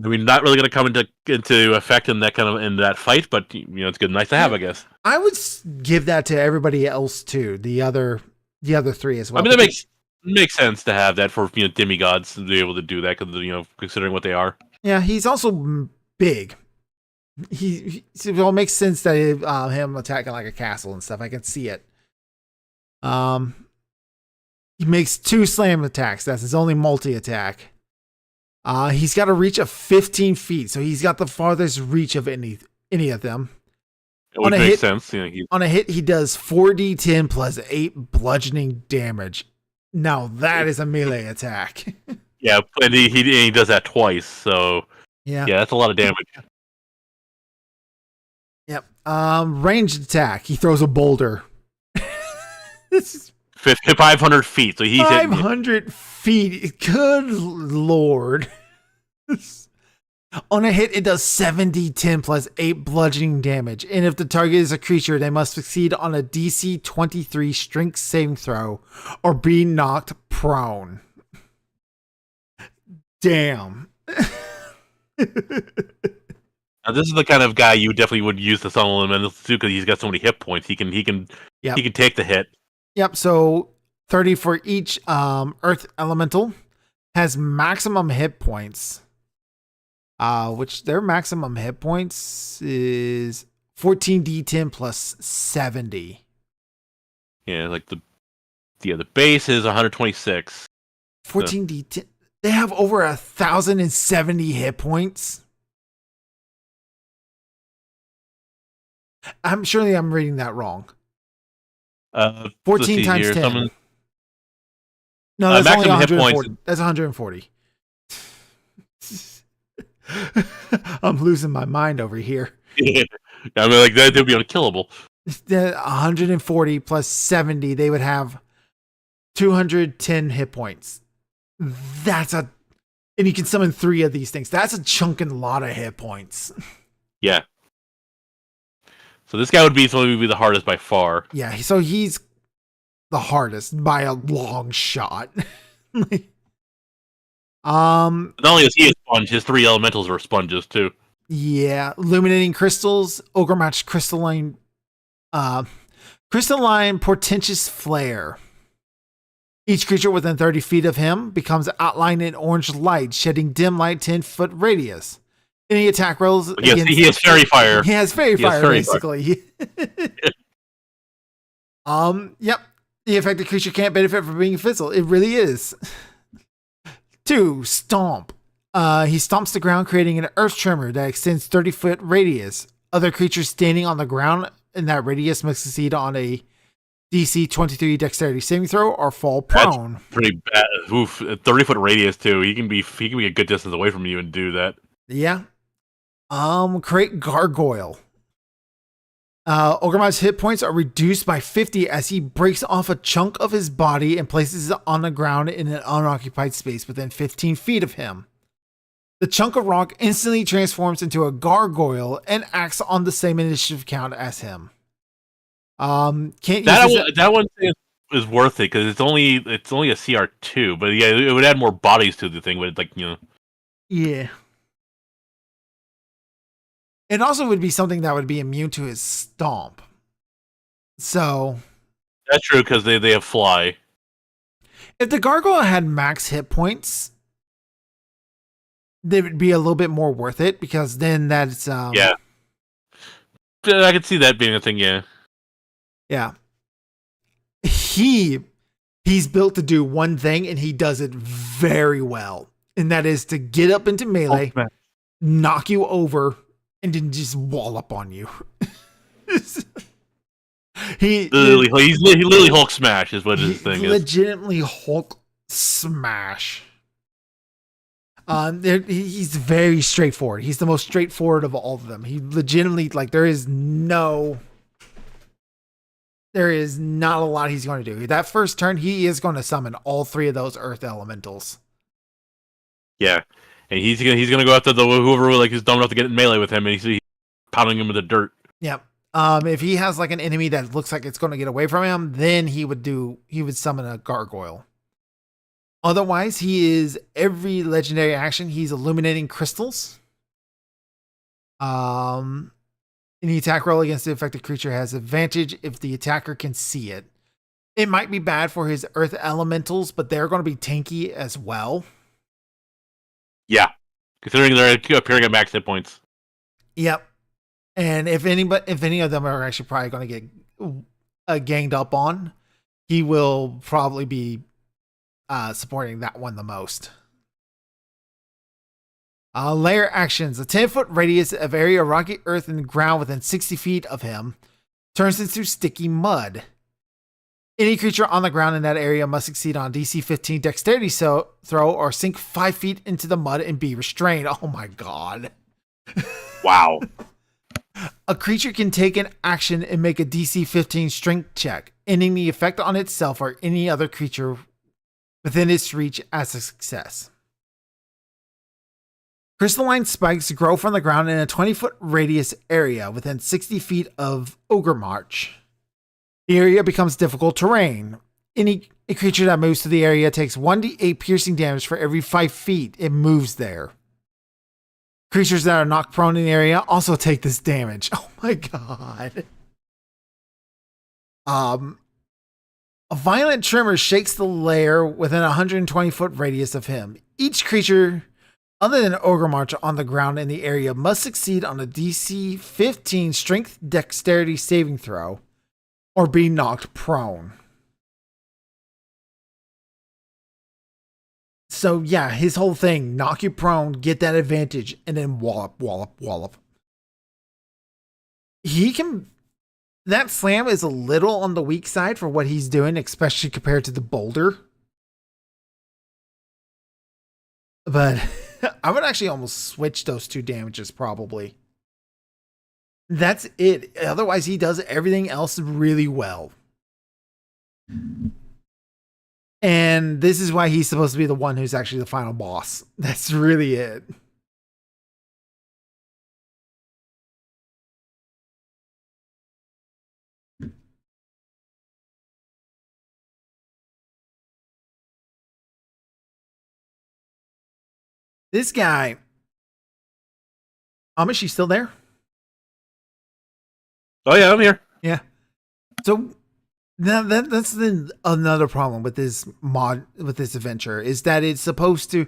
I mean, not really going to come into effect in that fight, but it's good, nice to have, I guess. I would give that to everybody else too. The other 3 as well. I mean, that makes sense to have that for demigods to be able to do that because considering what they are. Yeah, he's also big. It makes sense that him attacking like a castle and stuff. I can see it. He makes 2 slam attacks. That's his only multi attack. He's got a reach of 15 feet, so he's got the farthest reach of any of them. It would make sense. On a hit, he does 4d10 plus 8 bludgeoning damage. Now that is a melee attack. Yeah, and he does that twice, so yeah, that's a lot of damage. Yep. Ranged attack. He throws a boulder. This is 500 feet, so he's 500 feet. Good lord. On a hit, it does 7d10 plus 8 bludgeoning damage. And if the target is a creature, they must succeed on a DC 23 strength saving throw or be knocked prone. Damn. Now, this is the kind of guy you definitely would use the Sun Elemental too, because he's got so many hit points. He can take the hit. Yep. So 30 for each Earth Elemental. Has maximum hit points. Which their maximum hit points is 14d10 plus 70. Yeah, like the base is 126. 14d10. They have over 1,070 hit points. I'm surely I'm reading that wrong. 14 times here. 10. No, that's only 140. That's 140. I'm losing my mind over here. I mean, like that, they'd be unkillable. 140 plus 70, they would have 210 hit points. And you can summon 3 of these things. That's a chunking lot of hit points. Yeah. So this guy would be the hardest by far. Yeah, so he's the hardest by a long shot. Not only is he a sponge, his 3 elementals are sponges too. Yeah, illuminating crystals, ogre match crystalline portentous flare. Each creature within 30 feet of him becomes outlined in orange light, shedding dim light 10-foot radius. Any attack rolls. Yes, he has fairy fire. He has fairy fire, basically. Yep. The affected creature can't benefit from being fizzled. It really is. 2, stomp. He stomps the ground, creating an earth tremor that extends 30-foot radius. Other creatures standing on the ground in that radius must succeed on a DC 23 dexterity saving throw or fall prone. That's pretty bad. Oof, 30-foot radius too. He can be a good distance away from you and do that. Yeah. Create gargoyle. Ogremai's hit points are reduced by 50 as he breaks off a chunk of his body and places it on the ground in an unoccupied space within 15 feet of him. The chunk of rock instantly transforms into a gargoyle and acts on the same initiative count as him. That one is worth it because it's only a CR2, but yeah, it would add more bodies to the thing. But yeah. It also would be something that would be immune to his stomp. So that's true because they have fly. If the gargoyle had max hit points, they would be a little bit more worth it, because then that's Yeah. I could see that being a thing, yeah. yeah. He's built to do one thing, and he does it very well. And that is to get up into melee, knock you over, and then just wall up on you. he literally Hulk smash is what his thing is. Legitimately Hulk smash. He's very straightforward. He's the most straightforward of all of them. He legitimately, like, there is not a lot he's going to do. That first turn, he is going to summon all three of those earth elementals. Yeah, and he's gonna go after whoever like is dumb enough to get in melee with him, and he's pounding him with the dirt. Yeah. If he has like an enemy that looks like it's going to get away from him, then he would summon a gargoyle. Otherwise, he is every legendary action. He's illuminating crystals. Any attack roll against the affected creature has advantage if the attacker can see it. It might be bad for his earth elementals, but they're going to be tanky as well. Yeah, considering they're appearing at max hit points. Yep. And if any of them are actually probably going to get ganged up on, he will probably be supporting that one the most. Layer actions. A 10-foot radius of area of rocky earth and ground within 60 feet of him turns into sticky mud. Any creature on the ground in that area must succeed on DC 15 dexterity throw or sink 5 feet into the mud and be restrained. Oh my god. Wow. A creature can take an action and make a DC 15 strength check, ending the effect on itself or any other creature within its reach as a success. Crystalline spikes grow from the ground in a 20-foot radius area within 60 feet of Ogre March. The area becomes difficult terrain. Any creature that moves to the area takes 1d8 piercing damage for every 5 feet it moves there. Creatures that are knocked prone in the area also take this damage. Oh my god. A violent tremor shakes the lair within a 120-foot radius of him. Each creature other than Ogre March on the ground in the area must succeed on a DC 15 strength dexterity saving throw or be knocked prone. So yeah, his whole thing, knock you prone, get that advantage, and then wallop. That slam is a little on the weak side for what he's doing, especially compared to the boulder. But I would actually almost switch those two damages probably. That's it. Otherwise, he does everything else really well. And this is why he's supposed to be the one who's actually the final boss. That's really it. This guy. Amish, you still there? Oh yeah, I'm here. Yeah. So now that's another problem with this adventure is that it's supposed to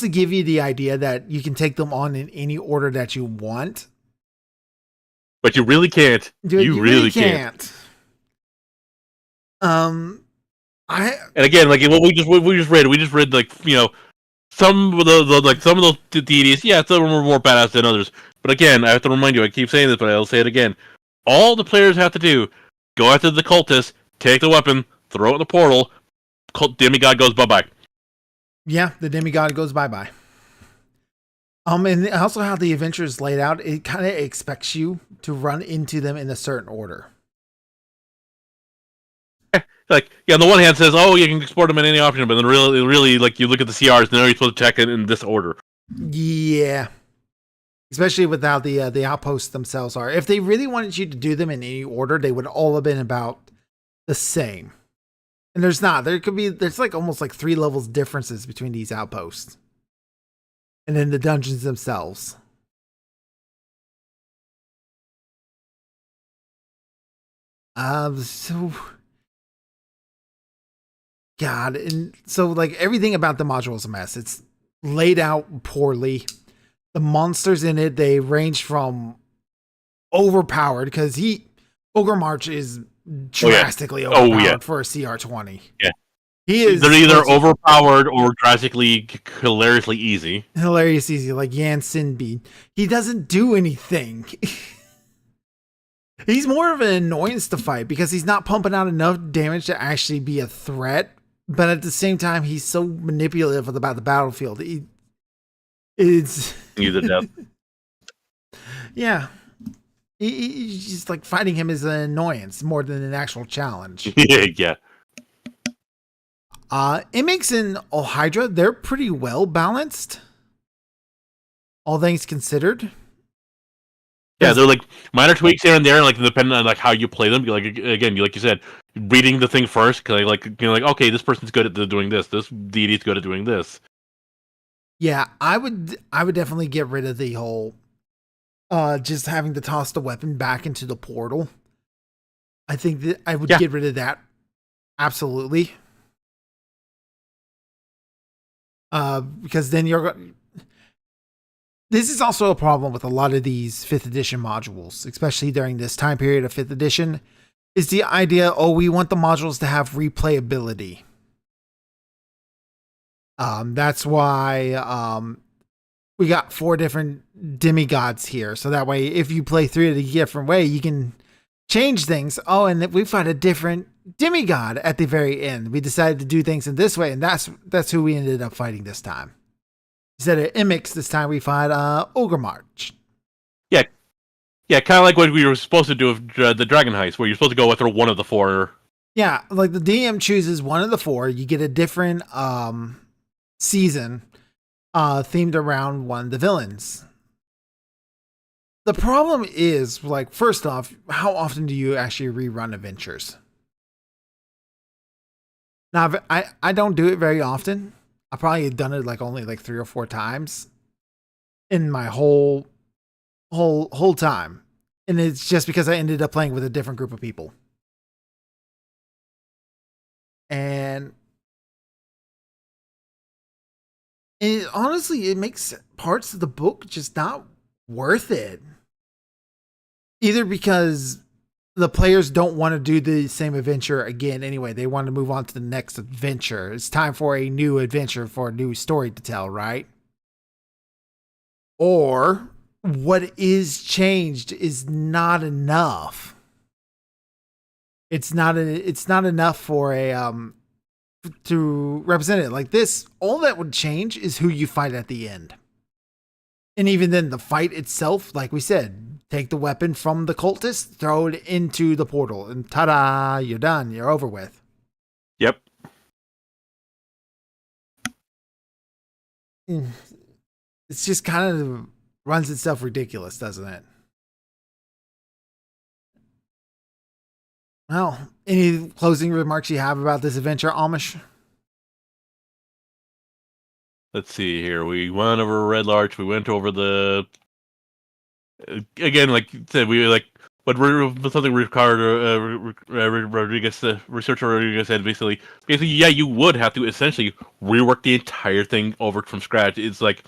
give you the idea that you can take them on in any order that you want. But you really can't. You really can't. And again, like what we just read, like, you know, some of those deities, yeah, some of them were more badass than others. But again, I have to remind you, I keep saying this, but I'll say it again. All the players have to do, go after the cultist, take the weapon, throw it in the portal, demigod goes bye-bye. Yeah, the demigod goes bye-bye. And also how the adventure is laid out, it kind of expects you to run into them in a certain order. Like, yeah, on the one hand, it says, oh, you can export them in any option, but then really, like, you look at the CRs, and they're supposed to check it in this order. Yeah. Especially without the outposts themselves are. If they really wanted you to do them in any order, they would all have been about the same. And there's not. There's like almost like 3 levels differences between these outposts. And then the dungeons themselves. So God, and so like everything about the module is a mess. laid out poorly. The monsters in it, they range from overpowered because Ogre March is drastically overpowered for a CR20. Yeah. He is. They're either overpowered or drastically hilariously easy. Hilarious easy, like Yan Sinbi. He doesn't do anything. He's more of an annoyance to fight because he's not pumping out enough damage to actually be a threat. But at the same time, he's so manipulative about the battlefield. It's Either death. Yeah. He's just like fighting him is an annoyance more than an actual challenge. Yeah. Imix and Ohydra, they're pretty well balanced. All things considered. Yeah, they're like minor tweaks here and there, like depending on like how you play them. Like again, like you said, reading the thing first, because like okay, this person's good at doing this. This deity's good at doing this. Yeah, I would definitely get rid of the whole just having to toss the weapon back into the portal. I think that I would get rid of that. Absolutely. Because then this is also a problem with a lot of these 5th edition modules, especially during this time period of 5th edition, is the idea, we want the modules to have replayability. That's why we got 4 different demigods here. So that way, if you play through it a different way, you can change things. Oh, and we find a different demigod at the very end. We decided to do things in this way, and that's who we ended up fighting this time. Instead of Imix, this time we fight Ogre March. Yeah, kind of like what we were supposed to do with the Dragon Heist, where you're supposed to go after one of the 4. Yeah, like the DM chooses one of the 4. You get a different season themed around one of the villains. The problem is, like, first off, how often do you actually rerun adventures? Now, I don't do it very often. I probably done it like only like 3 or 4 times in my whole time. And it's just because I ended up playing with a different group of people. And honestly, it makes parts of the book just not worth it. Either because the players don't want to do the same adventure again anyway. They want to move on to the next adventure. It's time for a new adventure, for a new story to tell, right? Or what is changed is not enough. It's not enough for a to represent it. Like this, all that would change is who you fight at the end. And even then, the fight itself, like we said, take the weapon from the cultist, throw it into the portal, and ta-da, you're done. You're over with. Yep. It's just kind of runs itself ridiculous, doesn't it? Well, any closing remarks you have about this adventure, Amish? Let's see here. We went over Red Larch. We went over the again, like you said, we like something Ricardo Rodriguez, researcher Rodriguez said. Basically, yeah, you would have to essentially rework the entire thing over from scratch. It's like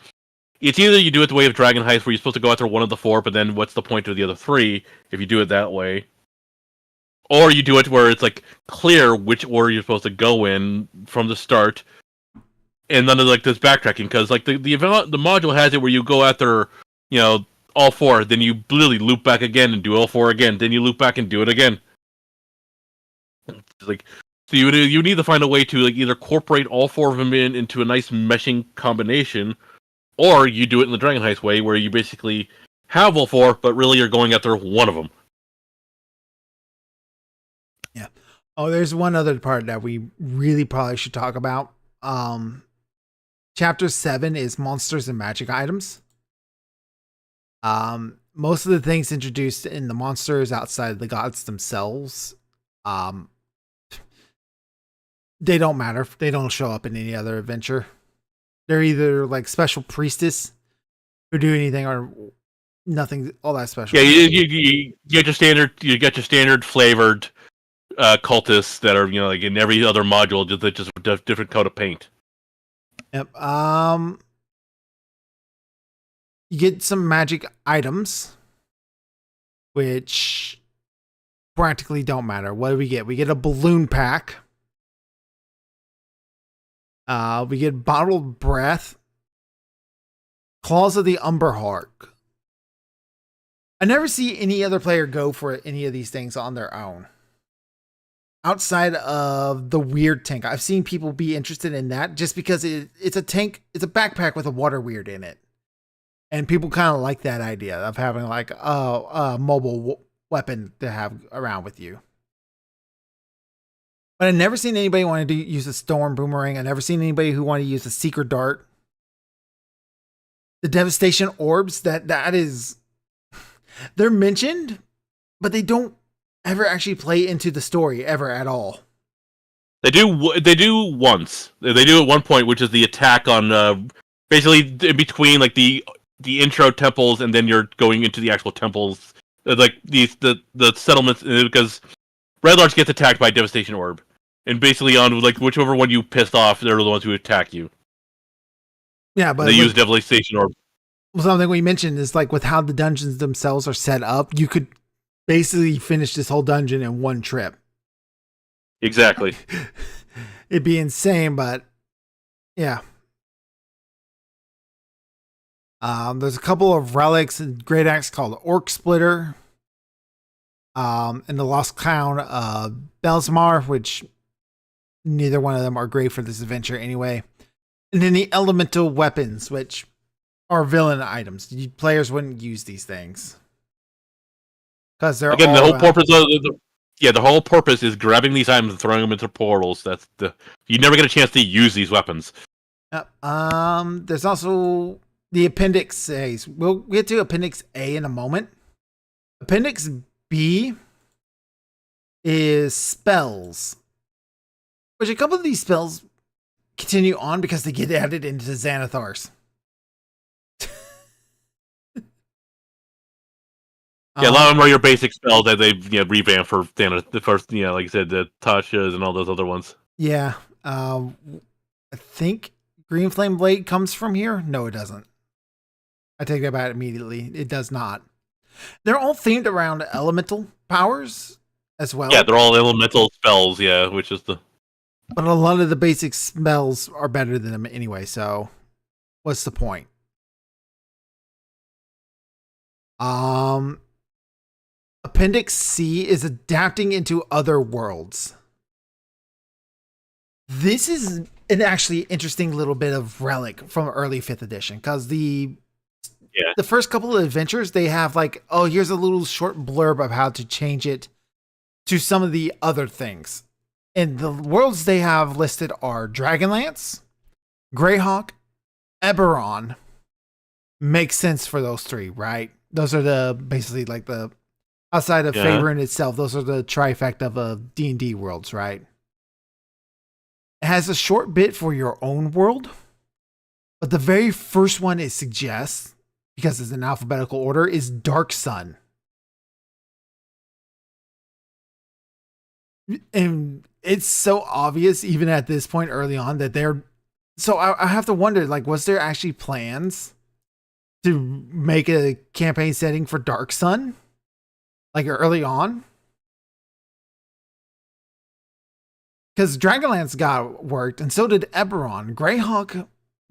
it's either you do it the way of Dragon Heist, where you're supposed to go after one of the 4, but then what's the point of the other 3 if you do it that way? Or you do it where it's like clear which order you're supposed to go in from the start, and none of like this backtracking, because like the module has it where you go after all 4, then you literally loop back again and do all 4 again, then you loop back and do it again. It's like so you need to find a way to like either incorporate all 4 of them into a nice meshing combination, or you do it in the Dragon Heist way where you basically have all 4, but really you're going after one of them. Yeah. Oh, there's one other part that we really probably should talk about. Chapter 7 is monsters and magic items. Most of the things introduced in the monsters outside the gods themselves, they don't matter. They don't show up in any other adventure. They're either like special priestess who do anything or nothing all that special. Yeah, you get your standard flavored cultists that are like in every other module, just a different coat of paint. Yep. you get some magic items, which practically don't matter. What do we get? We get a balloon pack. We get bottled breath, claws of the Umberheart. I never see any other player go for any of these things on their own. Outside of the weird tank, I've seen people be interested in that just because it's a tank, it's a backpack with a water weird in it. And people kind of like that idea of having like a mobile weapon to have around with you. But I've never seen anybody want to use a storm boomerang. I've never seen anybody who want to use a secret dart. The devastation orbs, that is, they're mentioned, but they don't ever actually play into the story ever at all. They do once. They do at one point, which is the attack on basically in between like the intro temples, and then you're going into the actual temples, like the settlements, because Red Larch gets attacked by Devastation Orb, and basically on like whichever one you pissed off, they're the ones who attack you. Yeah, but they use Devastation Orb. Something we mentioned is like with how the dungeons themselves are set up, you could basically finish this whole dungeon in one trip. Exactly. It'd be insane, but yeah. There's a couple of relics and great axe called Orc Splitter. And the Lost Crown Belsmar, which neither one of them are great for this adventure anyway. And then the elemental weapons, which are villain items. Players wouldn't use these things. Because they're again, the whole purpose of the whole purpose is grabbing these items and throwing them into portals. You never get a chance to use these weapons. There's also the Appendix A. We'll get to Appendix A in a moment. Appendix B is spells, which a couple of these spells continue on because they get added into Xanathars. Yeah, a lot of them are your basic spells that they revamp for the first, like I said, the Tasha's and all those other ones. Yeah. I think Green Flame Blade comes from here. No, it doesn't. I take that back immediately. It does not. They're all themed around elemental powers as well. Yeah, they're all elemental spells, which is the... But a lot of the basic spells are better than them anyway, so what's the point? Appendix C is adapting into other worlds. This is an actually interesting little bit of relic from early 5th edition, because the first couple of adventures, they have like, oh, here's a little short blurb of how to change it to some of the other things. And the worlds they have listed are Dragonlance, Greyhawk, Eberron. Makes sense for those three, right? Those are basically like the, outside of Faerun itself, those are the trifecta of D&D worlds, right? It has a short bit for your own world, but the very first one it suggests, because it's in alphabetical order, is Dark Sun. And it's so obvious, even at this point early on, that they're... So I have to wonder, like, was there actually plans to make a campaign setting for Dark Sun? Like, early on? Because Dragonlance got worked, and so did Eberron. Greyhawk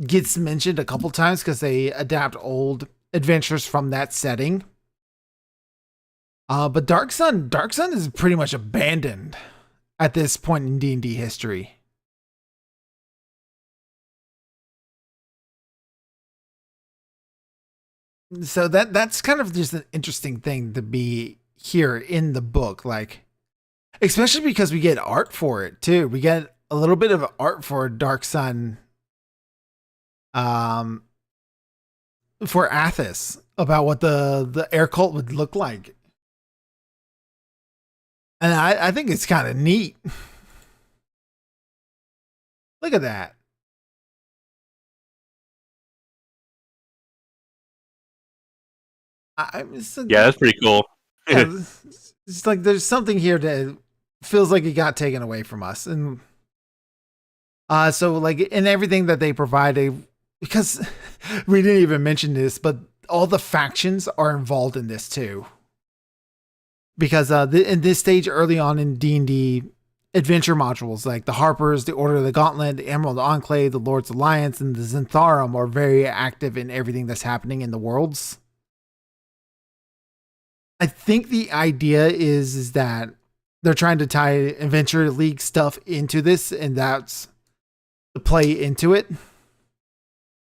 gets mentioned a couple times because they adapt old adventures from that setting. But Dark Sun is pretty much abandoned at this point in D&D history. So that's kind of just an interesting thing to be here in the book, like, especially because we get art for it too. We get a little bit of art for Dark Sun, for Athas, about what the air cult would look like. And I think it's kind of neat. Look at that. That's pretty cool. It's like there's something here that feels like it got taken away from us. And so like in everything that they provide, because we didn't even mention this, but all the factions are involved in this too. Because in this stage early on in D&D adventure modules, like the Harpers, the Order of the Gauntlet, the Emerald Enclave, the Lord's Alliance, and the Zentharum are very active in everything that's happening in the worlds. I think the idea is that they're trying to tie Adventure League stuff into this, and that's the play into it.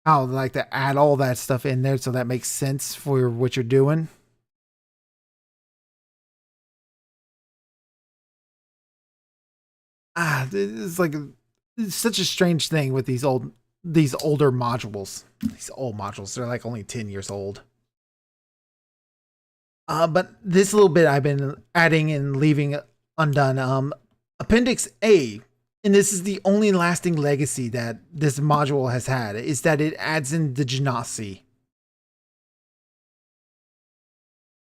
How like to add all that stuff in there so that makes sense for what you're doing. It's like it's such a strange thing with these older modules. These old modules, they're like only 10 years old. But this little bit I've been adding and leaving undone. Appendix A, and this is the only lasting legacy that this module has had, is that it adds in the Genasi.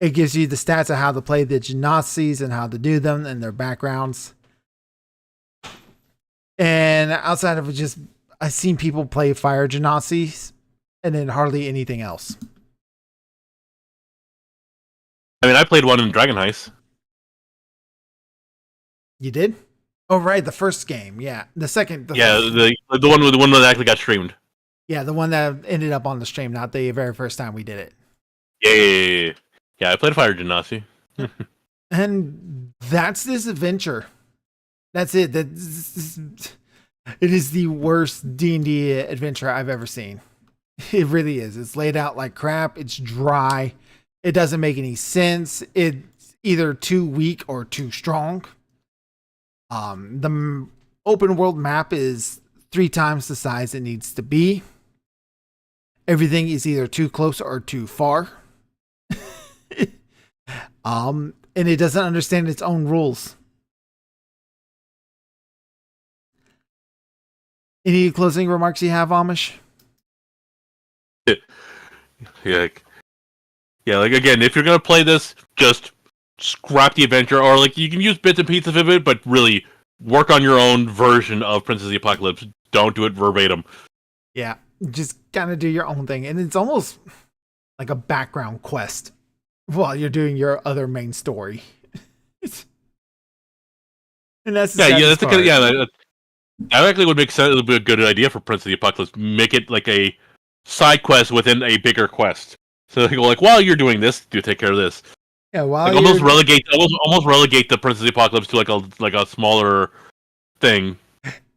It gives you the stats of how to play the Genasis and how to do them and their backgrounds. And outside of it, just I've seen people play Fire Genasis and then hardly anything else. I mean, I played one in Dragon Heist. You did? Oh, right, the first game. Yeah, the second. The one that actually got streamed. Yeah, the one that ended up on the stream, not the very first time we did it. Yeah, I played Fire Genasi. And that's this adventure. That's it. It is the worst D&D adventure I've ever seen. It really is. It's laid out like crap. It's dry. It doesn't make any sense. It's either too weak or too strong. The open world map is 3 times the size it needs to be. Everything is either too close or too far. And it doesn't understand its own rules. Any closing remarks you have, Amish? Yeah, like again, if you're gonna play this, just scrap the adventure, or like you can use bits and pieces of it, but really work on your own version of Princess of the Apocalypse. Don't do it verbatim. Yeah, just kind of do your own thing, and it's almost like a background quest while you're doing your other main story. And that's that actually would make sense. It would be a good idea for Prince of the Apocalypse. Make it like a side quest within a bigger quest. So they go like, while you're doing this, do take care of this. Yeah, while like almost relegate the Prince of the Apocalypse to like a smaller thing.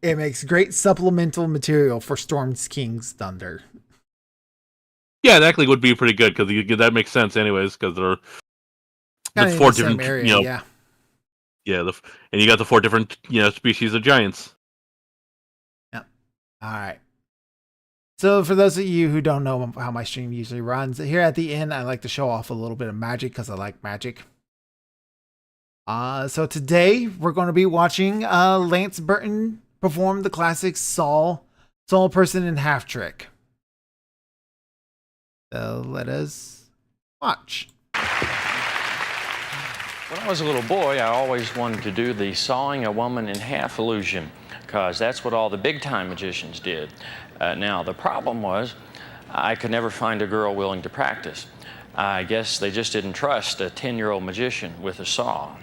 It makes great supplemental material for Storm King's Thunder. Yeah, that actually would be pretty good because that makes sense anyways because there's 4 different area, and you got the 4 different species of giants. Yeah. All right. So for those of you who don't know how my stream usually runs, here at the end I like to show off a little bit of magic because I like magic. So today we're going to be watching Lance Burton perform the classic Soul Person in Half trick. So let us watch. When I was a little boy, I always wanted to do the sawing a woman in half illusion, because that's what all the big-time magicians did. Now, the problem was I could never find a girl willing to practice. I guess they just didn't trust a 10-year-old magician with a saw.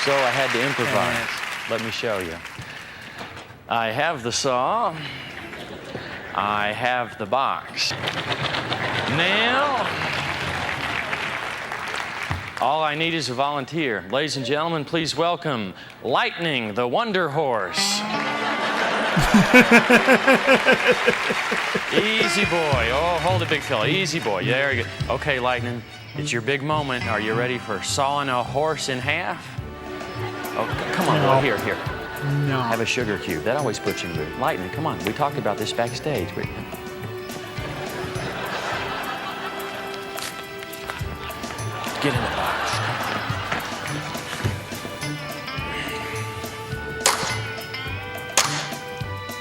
So I had to improvise. Let me show you. I have the saw. I have the box. Now, all I need is a volunteer. Ladies and gentlemen, please welcome Lightning, the Wonder Horse. Easy boy. Oh, hold it, big fella. Easy boy. There you go. Okay, Lightning, it's your big moment. Are you ready for sawing a horse in half? Oh, come on, boy. Here. No. Have a sugar cube. That always puts you in the mood. Lightning, come on. We talked about this backstage. Get in the box.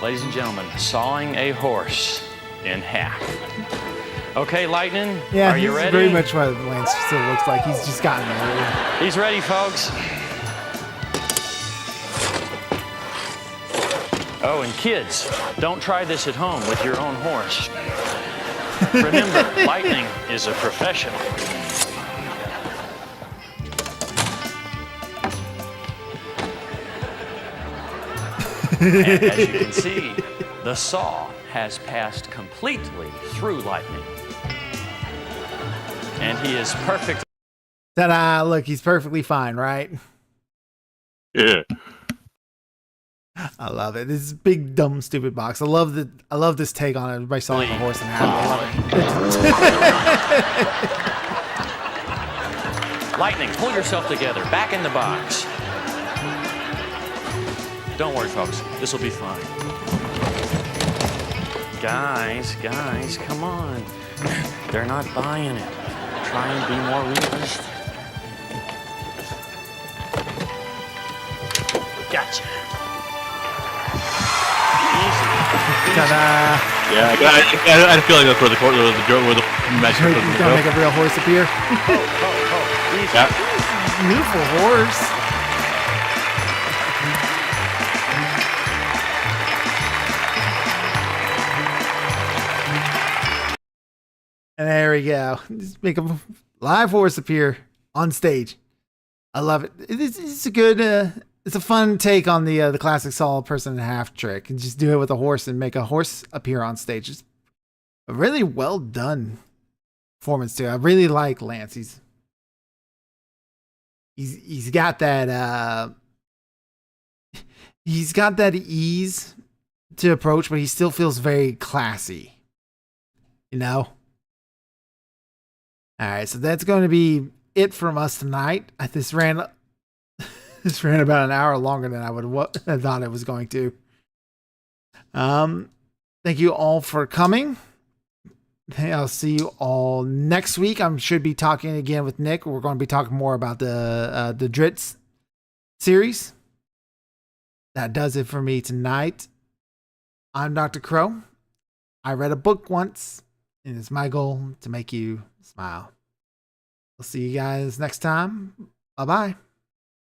Ladies and gentlemen, sawing a horse in half. Okay, Lightning, Yeah, are you ready? Very much what Lance still looks like. He's just gotten there. He's ready, folks. Oh, and kids, don't try this at home with your own horse. Remember, Lightning is a professional. And as you can see, the saw has passed completely through Lightning. And he is perfect. Ta-da! Look, he's perfectly fine, right? Yeah. I love it. This is big, dumb, stupid box. I love this take on it by sawing the horse in half. I love it. Lightning, pull yourself together. Back in the box. Don't worry, folks. This will be fine. Guys, come on. They're not buying it. Try and be more realistic. Gotcha. Easy. Ta-da! Yeah, I feel like that's where the match He's doesn't gonna go. make a real horse appear. Easy. Yeah. Beautiful horse. And there we go. Just make a live horse appear on stage. I love it. It's a good, it's a fun take on the classic Saw person in half trick. And just do it with a horse and make a horse appear on stage. It's a really well done performance too. I really like Lance. He's got that he's got that ease to approach, but he still feels very classy. You know? All right, so that's going to be it from us tonight. This ran about an hour longer than I thought it was going to. Thank you all for coming. I'll see you all next week. I should be talking again with Nick. We're going to be talking more about the Dritz series. That does it for me tonight. I'm Dr. Crow. I read a book once, and it's my goal to make you smile. We'll see you guys next time. Bye-bye.